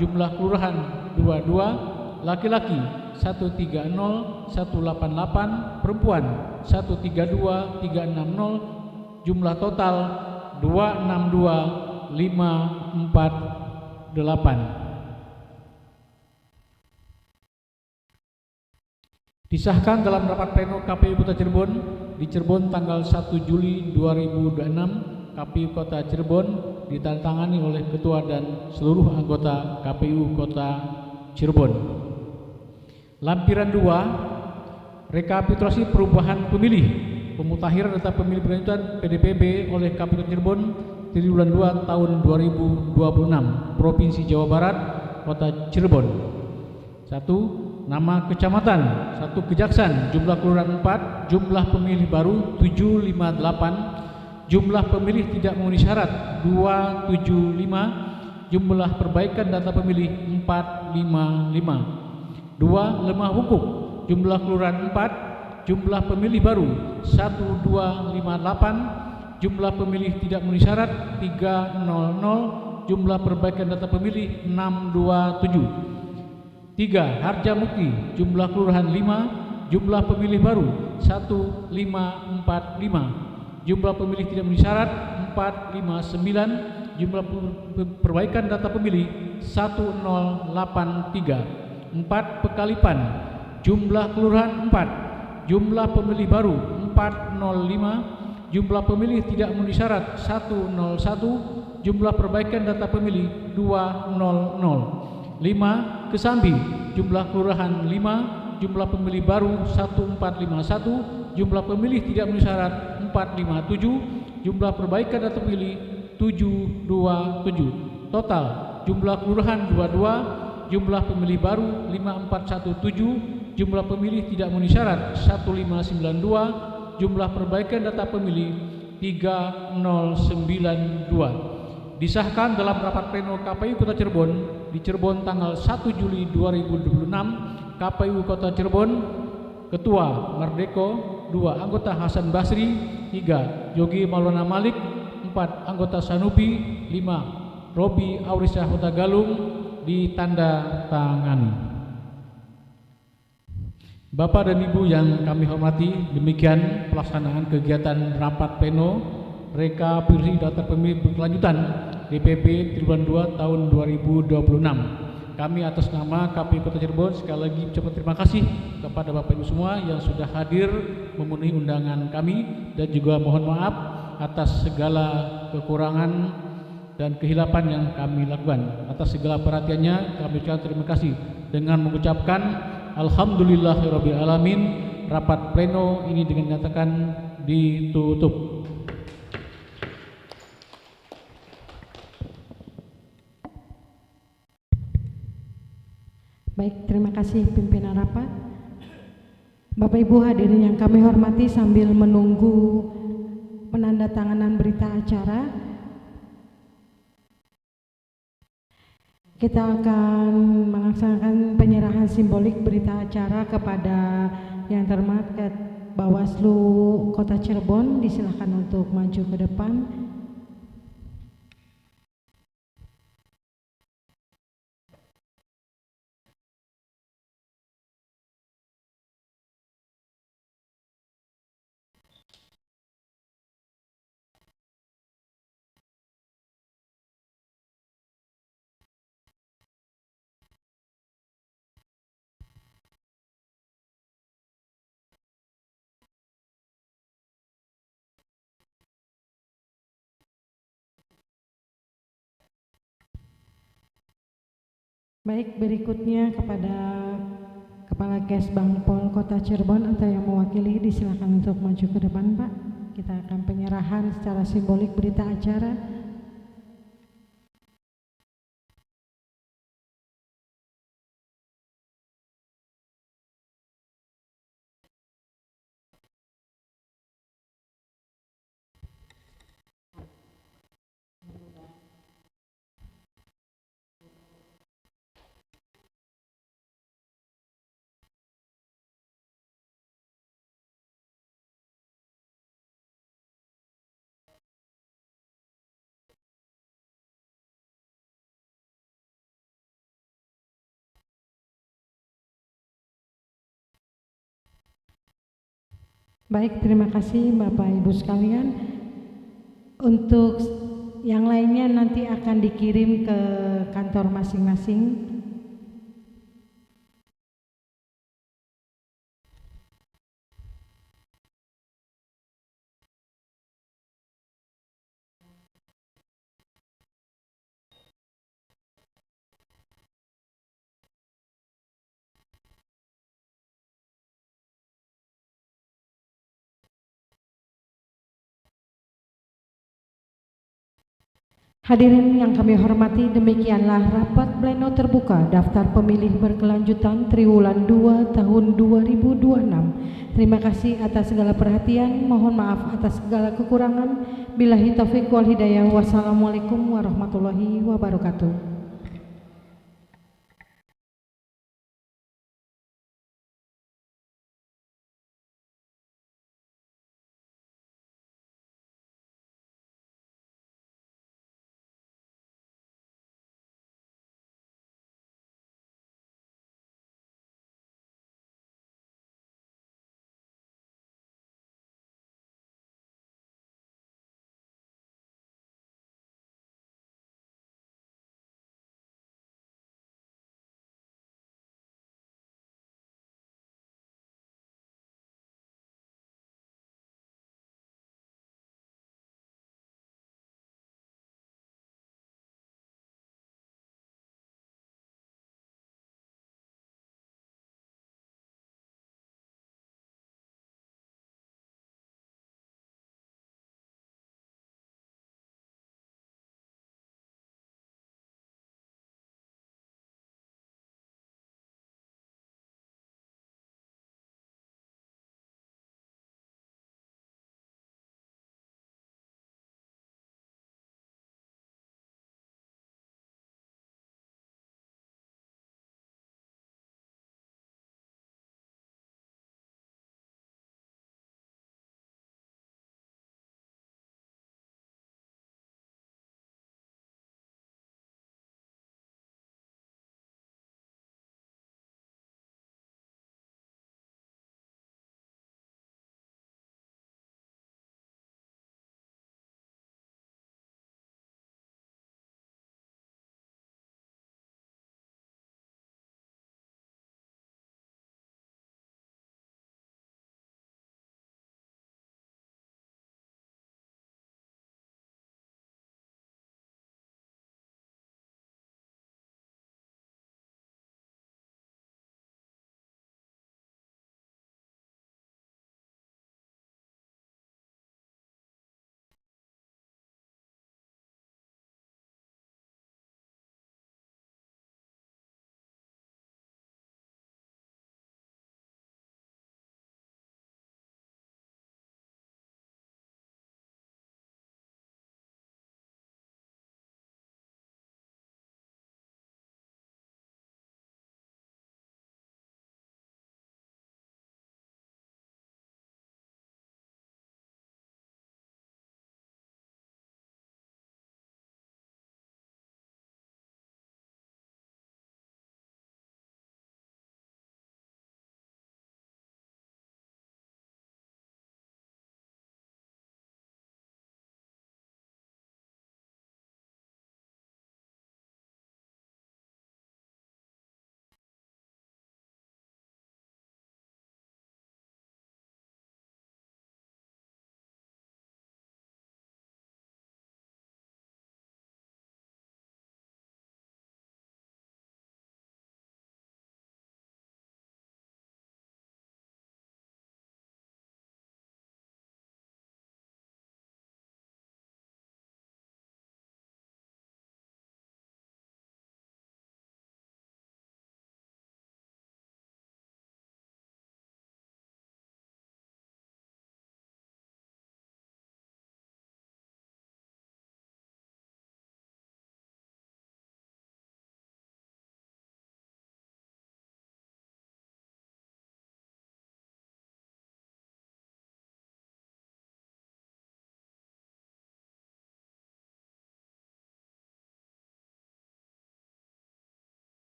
jumlah kelurahan 22, laki-laki 130188, perempuan 132360, jumlah total 262548. Disahkan dalam rapat pleno KPU Kota Cirebon di Cirebon tanggal 1 Juli 2026. KPU Kota Cirebon ditandatangani oleh Ketua dan seluruh anggota KPU Kota Cirebon. Lampiran 2, rekapitulasi perubahan pemilih pemutakhiran data pemilih berkelanjutan PDPB oleh KPU Cirebon triwulan 2 tahun 2026. Provinsi Jawa Barat, Kota Cirebon. 1. Nama kecamatan 1 Kejaksan, jumlah kelurahan 4, jumlah pemilih baru 758, jumlah pemilih tidak memenuhi syarat 275, jumlah perbaikan data pemilih 455. 2. Lemah Wungkuk, jumlah kelurahan 4, jumlah pemilih baru 1258, jumlah pemilih tidak memenuhi syarat 300, jumlah perbaikan data pemilih 627. 3. Harjamukti, jumlah kelurahan 5, jumlah pemilih baru 1545, jumlah pemilih tidak memenuhi syarat 459, jumlah perbaikan data pemilih 1083. 4. Pekalipan, jumlah kelurahan 4, jumlah pemilih baru 405, jumlah pemilih tidak memenuhi syarat 101, jumlah perbaikan data pemilih 200. 5. Kesambi, jumlah kelurahan 5, jumlah pemilih baru 1451, jumlah pemilih tidak memenuhi syarat 457, jumlah perbaikan data pemilih 727. Total jumlah kelurahan 22, jumlah pemilih baru 5417, jumlah pemilih tidak memenuhi syarat 1592, jumlah perbaikan data pemilih 3092. Disahkan dalam rapat pleno KPU Kota Cirebon di Cirebon tanggal 1 Juli 2026. KPU Kota Cirebon: Ketua Mardeko, 2. Anggota Hasan Basri, 3. Yogi Maulana Malik, 4. Anggota Sanubi, 5. Robi Aurisa Huta Galung. Ditanda tangani. Bapak dan Ibu yang kami hormati, demikian pelaksanaan kegiatan rapat pleno rekapitulasi data pemilih berkelanjutan DPP triwulan 2 tahun 2026. kami atas nama KPU Kota Cirebon sekali lagi ucapkan terima kasih kepada Bapak Ibu semua yang sudah hadir memenuhi undangan kami, dan juga mohon maaf atas segala kekurangan dan kehilapan yang kami lakukan. Atas segala perhatiannya kami ucapkan terima kasih dengan mengucapkan alhamdulillahirabbil alamin. Rapat pleno ini dengan dinyatakan ditutup. Baik, terima kasih pimpinan rapat. Bapak Ibu hadirin yang kami hormati, sambil menunggu penandatanganan berita acara, kita akan melaksanakan penyerahan simbolik berita acara kepada yang terhormat Bawaslu Kota Cirebon. Disilakan untuk maju ke depan. Baik, berikutnya kepada Kepala Kesbangpol Kota Cirebon atau yang mewakili, disilakan untuk maju ke depan, Pak. Kita akan penyerahan secara simbolik berita acara. Baik, terima kasih Bapak Ibu sekalian. Untuk yang lainnya nanti akan dikirim ke kantor masing-masing. Hadirin yang kami hormati, demikianlah rapat pleno terbuka daftar pemilih berkelanjutan triwulan 2 tahun 2026. Terima kasih atas segala perhatian, mohon maaf atas segala kekurangan. Billahi taufiq wal hidayah. Wassalamualaikum warahmatullahi wabarakatuh.